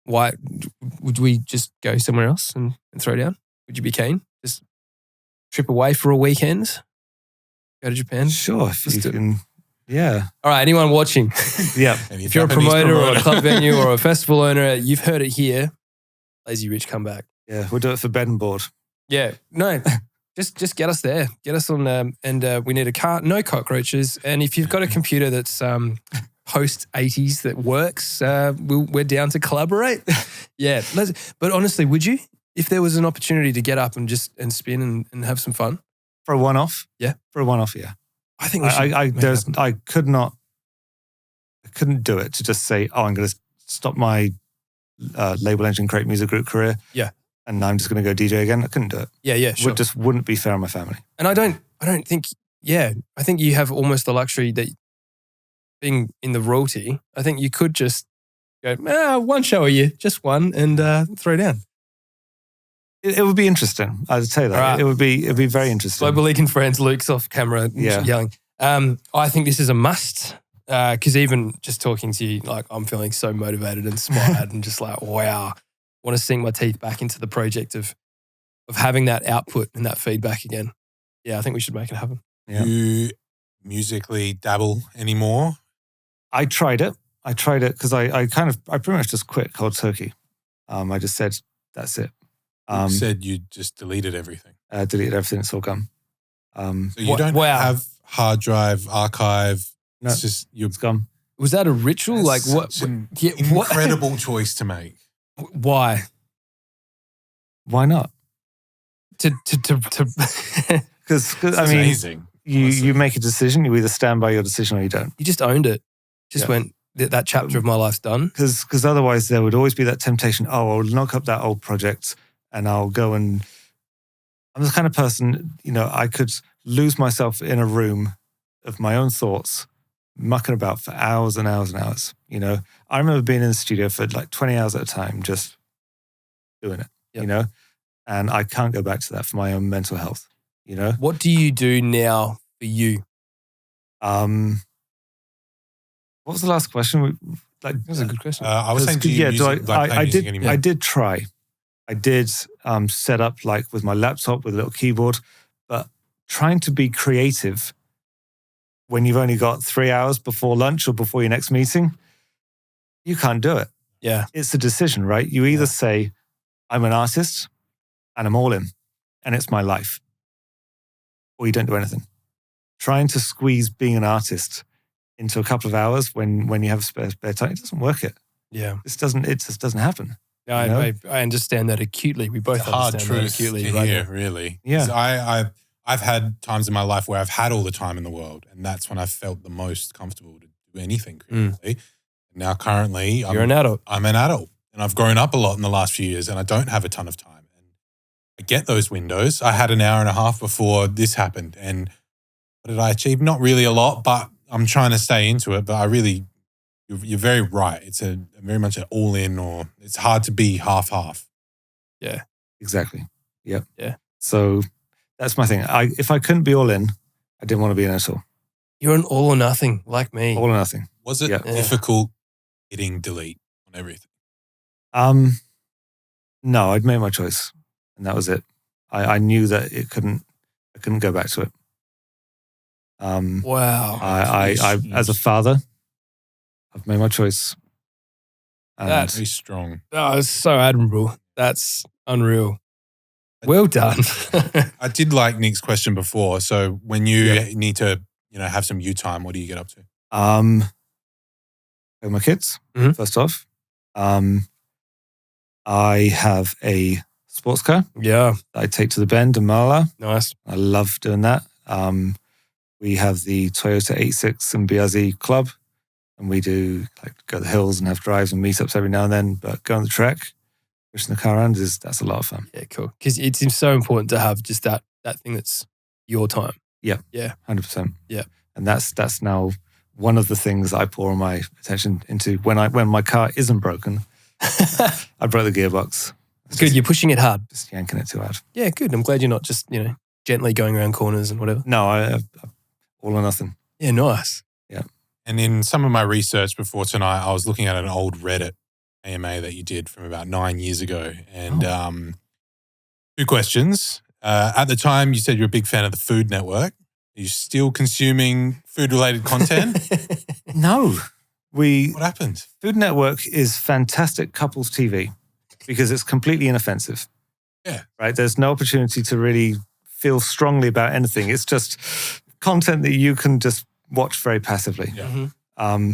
Speaker 2: why would we just go somewhere else and throw down? Would you be keen? Just trip away for a weekend, go to Japan.
Speaker 4: Sure, if you can. Yeah.
Speaker 2: All right, anyone watching?
Speaker 4: Yeah.
Speaker 2: If you're a promoter or a club venue or a festival owner, you've heard it here. Lazy Rich, come back.
Speaker 4: Yeah, we'll do it for bed and board.
Speaker 2: Yeah, no, just get us there. Get us on, and we need a car, no cockroaches. And if you've got a computer that's post 80s that works, we're down to collaborate. Yeah, but honestly, would you? If there was an opportunity to get up and spin and have some fun?
Speaker 4: For a one-off?
Speaker 2: Yeah.
Speaker 4: For a one-off, yeah.
Speaker 2: I think we should.
Speaker 4: I couldn't do it to just say, I'm going to stop my label engine create music group career.
Speaker 2: Yeah.
Speaker 4: And I'm just going to go DJ again. I couldn't do it.
Speaker 2: Yeah, sure.
Speaker 4: It just wouldn't be fair on my family.
Speaker 2: And I don't think, I think you have almost the luxury that being in the royalty, I think you could just go, one show a year, just one, and throw down.
Speaker 4: It would be interesting. I'd say that. Right. It'd be very interesting.
Speaker 2: Global League and Friends, Luke's off camera yelling. I think this is a must. Because even just talking to you, like I'm feeling so motivated and inspired and just like, wow, want to sink my teeth back into the project of having that output and that feedback again. Yeah, I think we should make it happen.
Speaker 3: Yeah. You musically dabble anymore?
Speaker 4: I tried it because I pretty much just quit cold turkey. I just said, that's it.
Speaker 3: You said you just deleted everything.
Speaker 4: Deleted everything, it's all gone.
Speaker 3: So you don't have hard drive, archive.
Speaker 4: No,
Speaker 3: it's
Speaker 4: gone.
Speaker 2: Was that a ritual?
Speaker 3: That's
Speaker 2: like what?
Speaker 3: Incredible choice to make.
Speaker 2: Why?
Speaker 4: Why not?
Speaker 2: Because
Speaker 4: I mean, amazing. You make a decision. You either stand by your decision or you don't.
Speaker 2: You just owned it. Just went, that chapter of my life's done.
Speaker 4: Because otherwise there would always be that temptation. I'll knock up that old project and I'll go and. I'm the kind of person, I could lose myself in a room of my own thoughts, mucking about for hours and hours and hours. I remember being in the studio for like 20 hours at a time, just doing it, and I can't go back to that for my own mental health,
Speaker 2: What do you do now for you?
Speaker 4: What was the last question?
Speaker 2: That was a good question.
Speaker 3: I was saying,
Speaker 4: I did try. I did set up like with my laptop with a little keyboard, but trying to be creative when you've only got 3 hours before lunch or before your next meeting, you can't do it.
Speaker 2: Yeah.
Speaker 4: It's a decision, right? You either say, I'm an artist and I'm all in and it's my life, or you don't do anything. Trying to squeeze being an artist into a couple of hours when you have spare time, it doesn't work.
Speaker 2: Yeah.
Speaker 4: It just doesn't happen.
Speaker 2: I understand that acutely. We both understand that acutely.
Speaker 3: To hear, really.
Speaker 4: Yeah.
Speaker 3: I've had times in my life where I've had all the time in the world, and that's when I felt the most comfortable to do anything creatively. Now, currently,
Speaker 2: you're an adult.
Speaker 3: I'm an adult, and I've grown up a lot in the last few years, and I don't have a ton of time. And I get those windows. I had an hour and a half before this happened, and what did I achieve? Not really a lot, but I'm trying to stay into it. But you're very right. It's very much an all-in, or it's hard to be half-half.
Speaker 2: Yeah,
Speaker 4: exactly. Yep.
Speaker 2: Yeah.
Speaker 4: So that's my thing. If I couldn't be all in, I didn't want to be in at all.
Speaker 2: You're an all or nothing, like me.
Speaker 4: All or nothing.
Speaker 3: Was it difficult hitting delete on everything?
Speaker 4: No, I'd made my choice, and that was it. I knew that I couldn't go back to it.
Speaker 2: Wow.
Speaker 4: I as a father, I've made my choice. And
Speaker 3: that's very strong.
Speaker 2: Oh, it's so admirable. That's unreal. Well done.
Speaker 3: I did like Nick's question before. So when you need to have some you time, what do you get up to?
Speaker 4: With my kids,
Speaker 2: Mhm.
Speaker 4: first off. I have a sports car
Speaker 2: Yeah.
Speaker 4: that I take to the Bend and Marla.
Speaker 2: Nice.
Speaker 4: I love doing that. We have the Toyota 86 and BRZ club, and we do go to the hills and have drives and meetups every now and then. But going on the track, pushing the car around, that's a lot of fun.
Speaker 2: Yeah, cool. Because it seems so important to have just that thing that's your time.
Speaker 4: 100%.
Speaker 2: Yeah.
Speaker 4: And that's now one of the things I pour my attention into when my car isn't broken. I broke the gearbox.
Speaker 2: Good, you're pushing it hard.
Speaker 4: Just yanking it too hard.
Speaker 2: Yeah, good. I'm glad you're not just, gently going around corners and whatever.
Speaker 4: No, I all or nothing.
Speaker 2: Yeah, nice.
Speaker 3: And in some of my research before tonight, I was looking at an old Reddit AMA that you did from about 9 years ago. And 2 questions. At the time, you said you're a big fan of the Food Network. Are you still consuming food-related content?
Speaker 4: No.
Speaker 3: What happened?
Speaker 4: Food Network is fantastic couples TV because it's completely inoffensive.
Speaker 3: Yeah.
Speaker 4: Right? There's no opportunity to really feel strongly about anything. It's just content that you can just watch very passively.
Speaker 3: Yeah.
Speaker 2: Mm-hmm.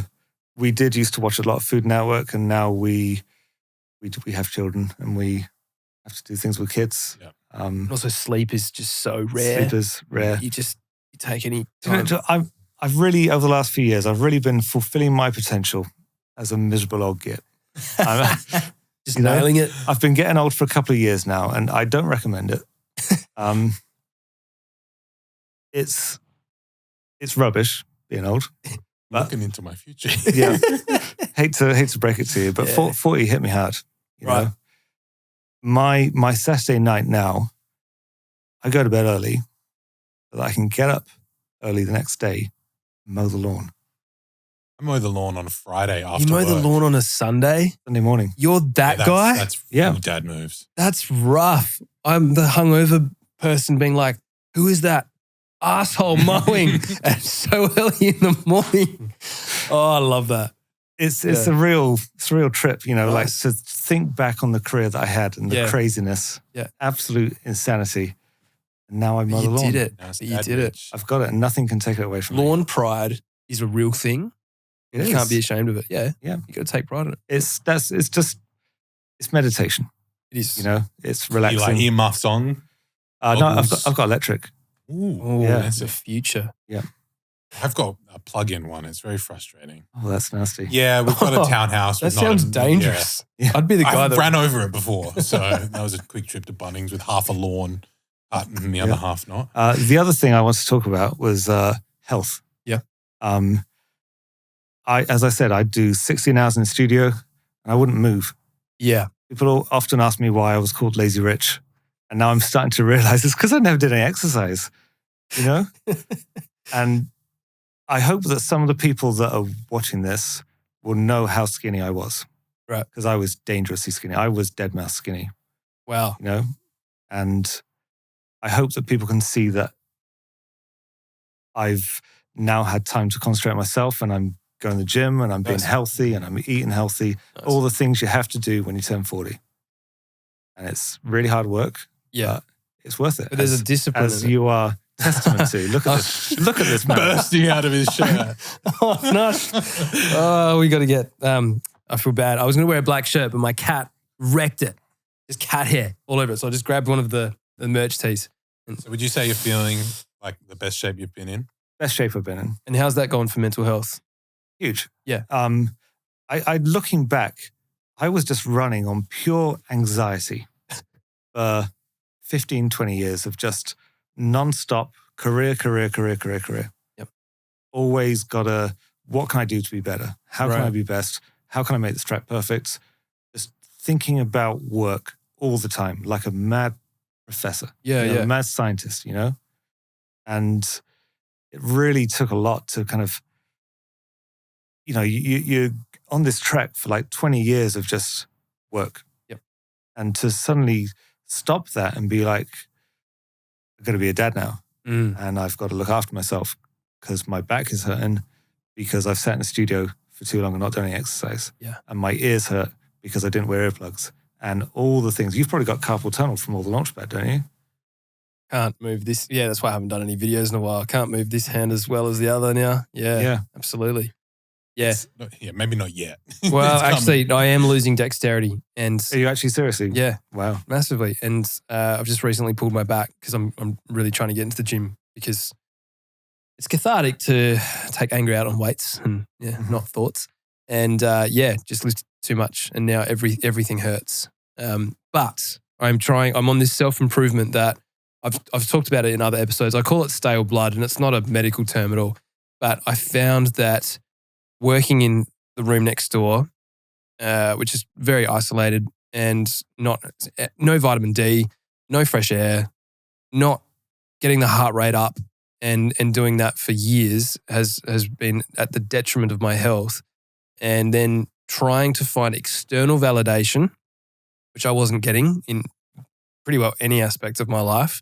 Speaker 4: We did used to watch a lot of Food Network, and now we have children and we have to do things with kids.
Speaker 3: Yeah.
Speaker 2: Also, sleep is just so rare.
Speaker 4: Sleep is rare.
Speaker 2: You take any
Speaker 4: You
Speaker 2: time.
Speaker 4: know, I've really, over the last few years, I've really been fulfilling my potential as a miserable old git.
Speaker 2: Just nailing it.
Speaker 4: I've been getting old for a couple of years now, and I don't recommend it. It's rubbish being old.
Speaker 3: Looking into my future.
Speaker 4: Yeah, hate to break it to you, but
Speaker 2: Yeah.
Speaker 4: 40 hit me hard. You
Speaker 2: Right.
Speaker 4: know? My Saturday night now, I go to bed early so that I can get up early the next day, and mow the lawn.
Speaker 3: I mow the lawn on a Friday after
Speaker 2: You mow the
Speaker 3: work.
Speaker 2: lawn on a Sunday?
Speaker 4: Sunday morning.
Speaker 2: You're that guy?
Speaker 3: That's
Speaker 4: Yeah.
Speaker 3: full dad moves.
Speaker 2: That's rough. I'm the hungover person being like, who is that asshole mowing at so early in the morning? Oh, I love that.
Speaker 4: It's
Speaker 2: Yeah.
Speaker 4: a real trip,
Speaker 2: Nice.
Speaker 4: like to think back on the career that I had and the
Speaker 2: Yeah.
Speaker 4: craziness,
Speaker 2: Yeah.
Speaker 4: absolute insanity. And now I mow
Speaker 2: But
Speaker 4: the
Speaker 2: you
Speaker 4: lawn.
Speaker 2: did it.
Speaker 3: Now it's
Speaker 2: But you
Speaker 3: dad
Speaker 2: did it.
Speaker 3: bitch.
Speaker 4: I've got it, and nothing can take it away from me.
Speaker 2: Lawn pride is a real thing.
Speaker 4: It
Speaker 2: You can't
Speaker 4: is.
Speaker 2: be ashamed of it. Yeah.
Speaker 4: Yeah.
Speaker 2: You got to take pride in it.
Speaker 4: It's meditation.
Speaker 2: It is.
Speaker 4: It's
Speaker 3: You
Speaker 4: relaxing.
Speaker 3: like earmuffs on?
Speaker 4: No,
Speaker 3: goggles?
Speaker 4: I've got electric.
Speaker 3: Ooh.
Speaker 2: Oh,
Speaker 4: Yeah.
Speaker 2: that's the future.
Speaker 3: I've got a plug-in one. It's very frustrating.
Speaker 4: Oh, that's nasty.
Speaker 3: Yeah, we've got a townhouse.
Speaker 2: That
Speaker 3: with not
Speaker 2: sounds
Speaker 3: a-
Speaker 2: dangerous.
Speaker 4: Yeah.
Speaker 2: I'd be the
Speaker 3: Yeah.
Speaker 2: guy
Speaker 3: I've
Speaker 2: that
Speaker 3: ran over it before. So that was a quick trip to Bunnings with half a lawn cut and the other half not.
Speaker 4: The other thing I want to talk about was health.
Speaker 2: Yeah.
Speaker 4: As I said, I do 16 hours in the studio, and I wouldn't move.
Speaker 2: Yeah.
Speaker 4: People often ask me why I was called Lazy Rich, and now I'm starting to realize it's because I never did any exercise. And I hope that some of the people that are watching this will know how skinny I was.
Speaker 2: Right.
Speaker 4: Because I was dangerously skinny. I was dead mouse skinny,
Speaker 2: Wow.
Speaker 4: And I hope that people can see that I've now had time to concentrate on myself, and I'm going to the gym, and I'm being
Speaker 2: Nice.
Speaker 4: healthy, and I'm eating healthy.
Speaker 2: Nice.
Speaker 4: All the things you have to do when you turn 40. And it's really hard work.
Speaker 2: Yeah.
Speaker 4: But it's worth it.
Speaker 2: But there's a discipline.
Speaker 4: as
Speaker 2: in it.
Speaker 4: you are testament to. Look at this. Look at this man.
Speaker 3: Bursting out of his shirt.
Speaker 2: Oh, nice. Oh, we got to get, I feel bad. I was going to wear a black shirt, but my cat wrecked it. Just cat hair all over it. So I just grabbed one of the merch tees.
Speaker 3: So would you say you're feeling like the best shape you've been in?
Speaker 4: Best shape I've been in.
Speaker 2: And how's that going for mental health?
Speaker 4: Huge.
Speaker 2: Yeah.
Speaker 4: I looking back, I was just running on pure anxiety for 15, 20 years of just non-stop career.
Speaker 2: Yep.
Speaker 4: Always what can I do to be better? How can
Speaker 2: Right.
Speaker 4: I be best? How can I make this track perfect? Just thinking about work all the time, like a mad professor.
Speaker 2: Yeah,
Speaker 4: a
Speaker 2: yeah.
Speaker 4: mad scientist, And it really took a lot to kind of, you're on this track for like 20 years of just work.
Speaker 2: Yep.
Speaker 4: And to suddenly stop that and be like, I've got to be a dad now.
Speaker 2: Mm.
Speaker 4: And I've got to look after myself because my back is hurting because I've sat in the studio for too long and not done any exercise.
Speaker 2: Yeah.
Speaker 4: And my ears hurt because I didn't wear earplugs. And all the things. You've probably got carpal tunnel from all the launchpad, don't you?
Speaker 2: can't move this. Yeah, that's why I haven't done any videos in a while. I can't move this hand as well as the other now. Yeah. Absolutely. Yeah.
Speaker 3: Maybe not yet.
Speaker 2: Well, actually, I am losing dexterity. And
Speaker 4: Are you actually seriously?
Speaker 2: yeah,
Speaker 4: Wow.
Speaker 2: massively. And I've just recently pulled my back because I'm really trying to get into the gym because it's cathartic to take anger out on weights and not thoughts. And just lift too much. And now everything hurts. But I'm on this self-improvement that I've talked about it in other episodes. I call it stale blood, and it's not a medical term at all. But I found that working in the room next door, which is very isolated and no vitamin D, no fresh air, not getting the heart rate up and doing that for years has been at the detriment of my health. And then trying to find external validation, which I wasn't getting in pretty well any aspect of my life,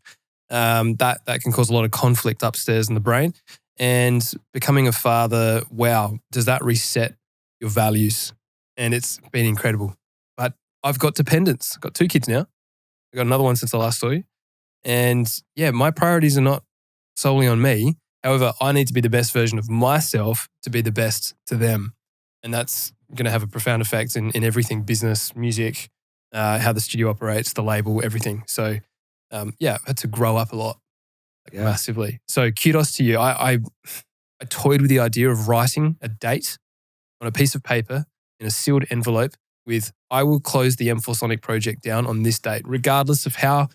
Speaker 2: that can cause a lot of conflict upstairs in the brain. And becoming a father, wow, does that reset your values? And it's been incredible. But I've got dependents. I've got 2 kids now. I've got another one since I last saw you. And my priorities are not solely on me. However, I need to be the best version of myself to be the best to them. And that's going to have a profound effect in everything, business, music, how the studio operates, the label, everything. So, I've had to grow up a lot. Massively. So kudos to you. I toyed with the idea of writing a date on a piece of paper in a sealed envelope with, I will close the M4Sonic project down on this date, regardless of how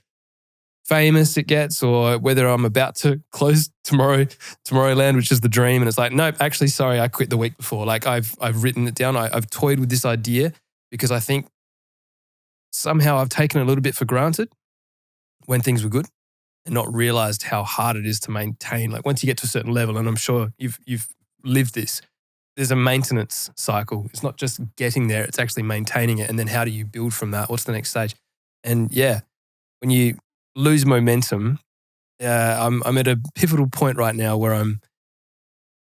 Speaker 2: famous it gets or whether I'm about to close Tomorrowland, which is the dream. And it's like, nope, actually, sorry, I quit the week before. Like I've written it down. I've toyed with this idea because I think somehow I've taken it a little bit for granted when things were good, and not realized how hard it is to maintain. Like once you get to a certain level, and I'm sure you've lived this, there's a maintenance cycle. It's not just getting there, it's actually maintaining it. And then how do you build from that? What's the next stage? And when you lose momentum, I'm at a pivotal point right now where I'm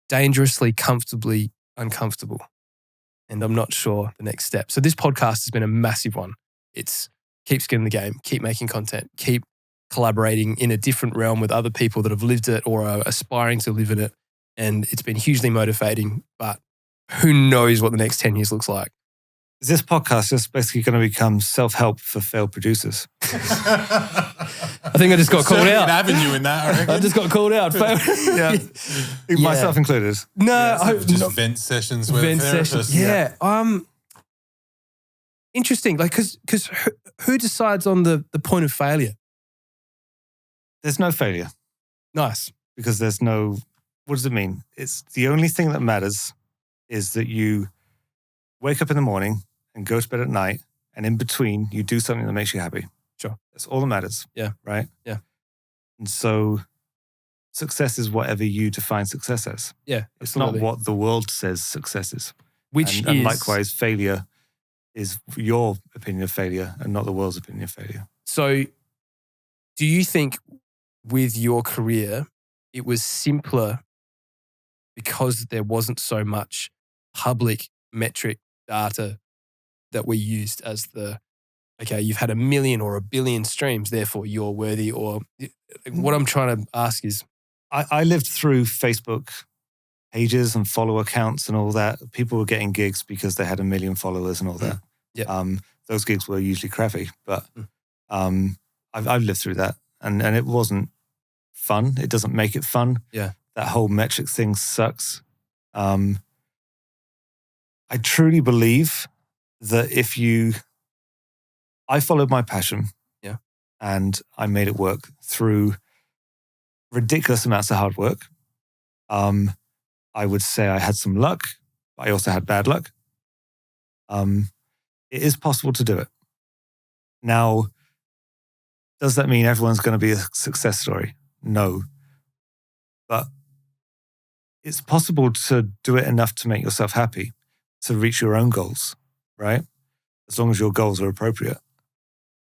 Speaker 2: dangerously, comfortably uncomfortable. And I'm not sure the next step. So this podcast has been a massive one. It's keep skin in the game, keep making content, keep collaborating in a different realm with other people that have lived it or are aspiring to live in it. And it's been hugely motivating, but who knows what the next 10 years looks like.
Speaker 4: Is this podcast just basically going to become self-help for failed producers?
Speaker 2: I think I just got called out.
Speaker 3: An avenue in that, I reckon.
Speaker 2: I just got called out.
Speaker 4: Myself included.
Speaker 2: No,
Speaker 3: just vent sessions with therapists.
Speaker 2: Yeah. Interesting. Like, because who decides on the point of failure?
Speaker 4: There's no failure.
Speaker 2: Nice.
Speaker 4: Because there's no, what does it mean? It's the only thing that matters is that you wake up in the morning and go to bed at night, and in between you do something that makes you happy.
Speaker 2: Sure.
Speaker 4: That's all that matters.
Speaker 2: Yeah.
Speaker 4: Right?
Speaker 2: Yeah.
Speaker 4: And so success is whatever you define success as.
Speaker 2: Yeah.
Speaker 4: It's
Speaker 2: absolutely.
Speaker 4: not what the world says success is.
Speaker 2: And
Speaker 4: likewise, failure is your opinion of failure and not the world's opinion of failure.
Speaker 2: So do you think with your career, it was simpler because there wasn't so much public metric data that we used as you've had 1 million or 1 billion streams, therefore you're worthy? Or what I'm trying to ask is,
Speaker 4: I lived through Facebook pages and follower counts and all that. People were getting gigs because they had 1 million followers and all that.
Speaker 2: Yeah.
Speaker 4: Those gigs were usually crappy, but I've lived through that, and it wasn't fun. It doesn't make it fun.
Speaker 2: Yeah.
Speaker 4: That whole metric thing sucks. I truly believe that I followed my passion.
Speaker 2: Yeah.
Speaker 4: And I made it work through ridiculous amounts of hard work. I would say I had some luck, but I also had bad luck. It is possible to do it. Now, does that mean everyone's going to be a success story? No. But it's possible to do it enough to make yourself happy, to reach your own goals, right? As long as your goals are appropriate.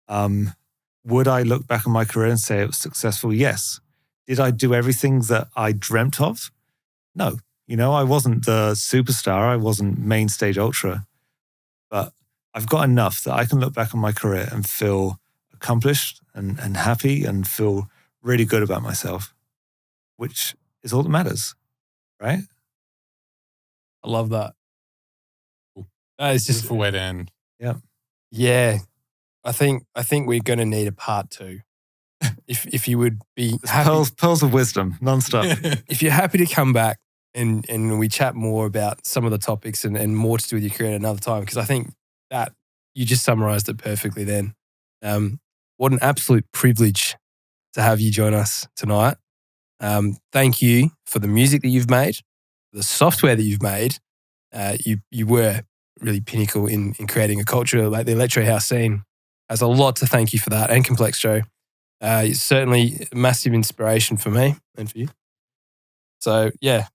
Speaker 4: Would I look back on my career and say it was successful? Yes. Did I do everything that I dreamt of? No. I wasn't the superstar. I wasn't main stage ultra. But I've got enough that I can look back on my career and feel accomplished and happy and feel really good about myself, which is all that matters, right?
Speaker 2: I love that.
Speaker 3: Cool.
Speaker 2: It's just
Speaker 3: Beautiful way to end.
Speaker 2: Yeah. I think we're going to need a part 2. If you would be happy,
Speaker 4: Pearls of wisdom, nonstop.
Speaker 2: if you're happy to come back and we chat more about some of the topics and more to do with your career at another time, because I think that you just summarized it perfectly then. What an absolute privilege to have you join us tonight. Thank you for the music that you've made, the software that you've made. You were really pinnacle in creating a culture like the electro-house scene. Has a lot to thank you for that, and Complex Joe. It's certainly a massive inspiration for me and for you. So yeah,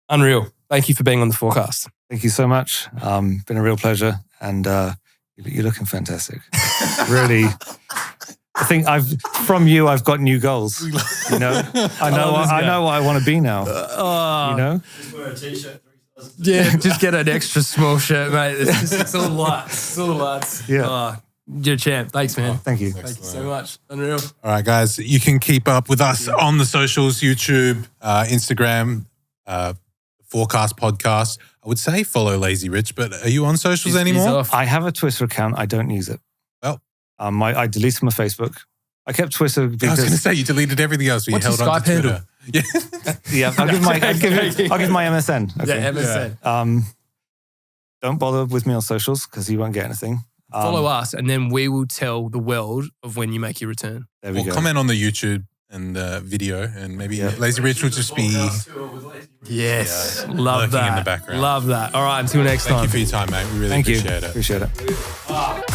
Speaker 2: unreal. Thank you for being on the forecast.
Speaker 4: Thank you so much. Been a real pleasure, and you're looking fantastic. Really, I think from you I've got new goals. You know, I know what I want to be now. You know,
Speaker 5: Just wear a t-shirt.
Speaker 2: Yeah, just get an extra small shirt, mate. It's all the lights. It's all the lights.
Speaker 4: Yeah.
Speaker 2: You're a champ. Thanks, man.
Speaker 4: Thank you.
Speaker 2: Thank you so much. Unreal.
Speaker 3: All right, guys, you can keep up with us on the socials, YouTube, Instagram, Forecast Podcast. I would say follow Lazy Rich, but are you on socials anymore?
Speaker 4: I have a Twitter account. I don't use it.
Speaker 3: Well,
Speaker 4: I deleted my Facebook. I kept Twitter because
Speaker 3: I was going to say you deleted everything else, but
Speaker 2: What's
Speaker 3: you held
Speaker 2: your
Speaker 3: on to
Speaker 2: Skype
Speaker 3: Twitter.
Speaker 4: yeah, I'll give my MSN. Okay.
Speaker 2: Yeah, MSN.
Speaker 4: Don't bother with me on socials because you won't get anything.
Speaker 2: Follow us, and then we will tell the world of when you make your return.
Speaker 4: There we
Speaker 3: Or
Speaker 4: go.
Speaker 3: comment on the YouTube and the video, and maybe Lazy Rich will just be
Speaker 2: Yes. Love
Speaker 3: lurking
Speaker 2: that.
Speaker 3: in the background.
Speaker 2: Love that. All right, until next time.
Speaker 3: Thank you for your time, mate. We really
Speaker 4: Thank you.
Speaker 3: appreciate it.
Speaker 4: Appreciate it.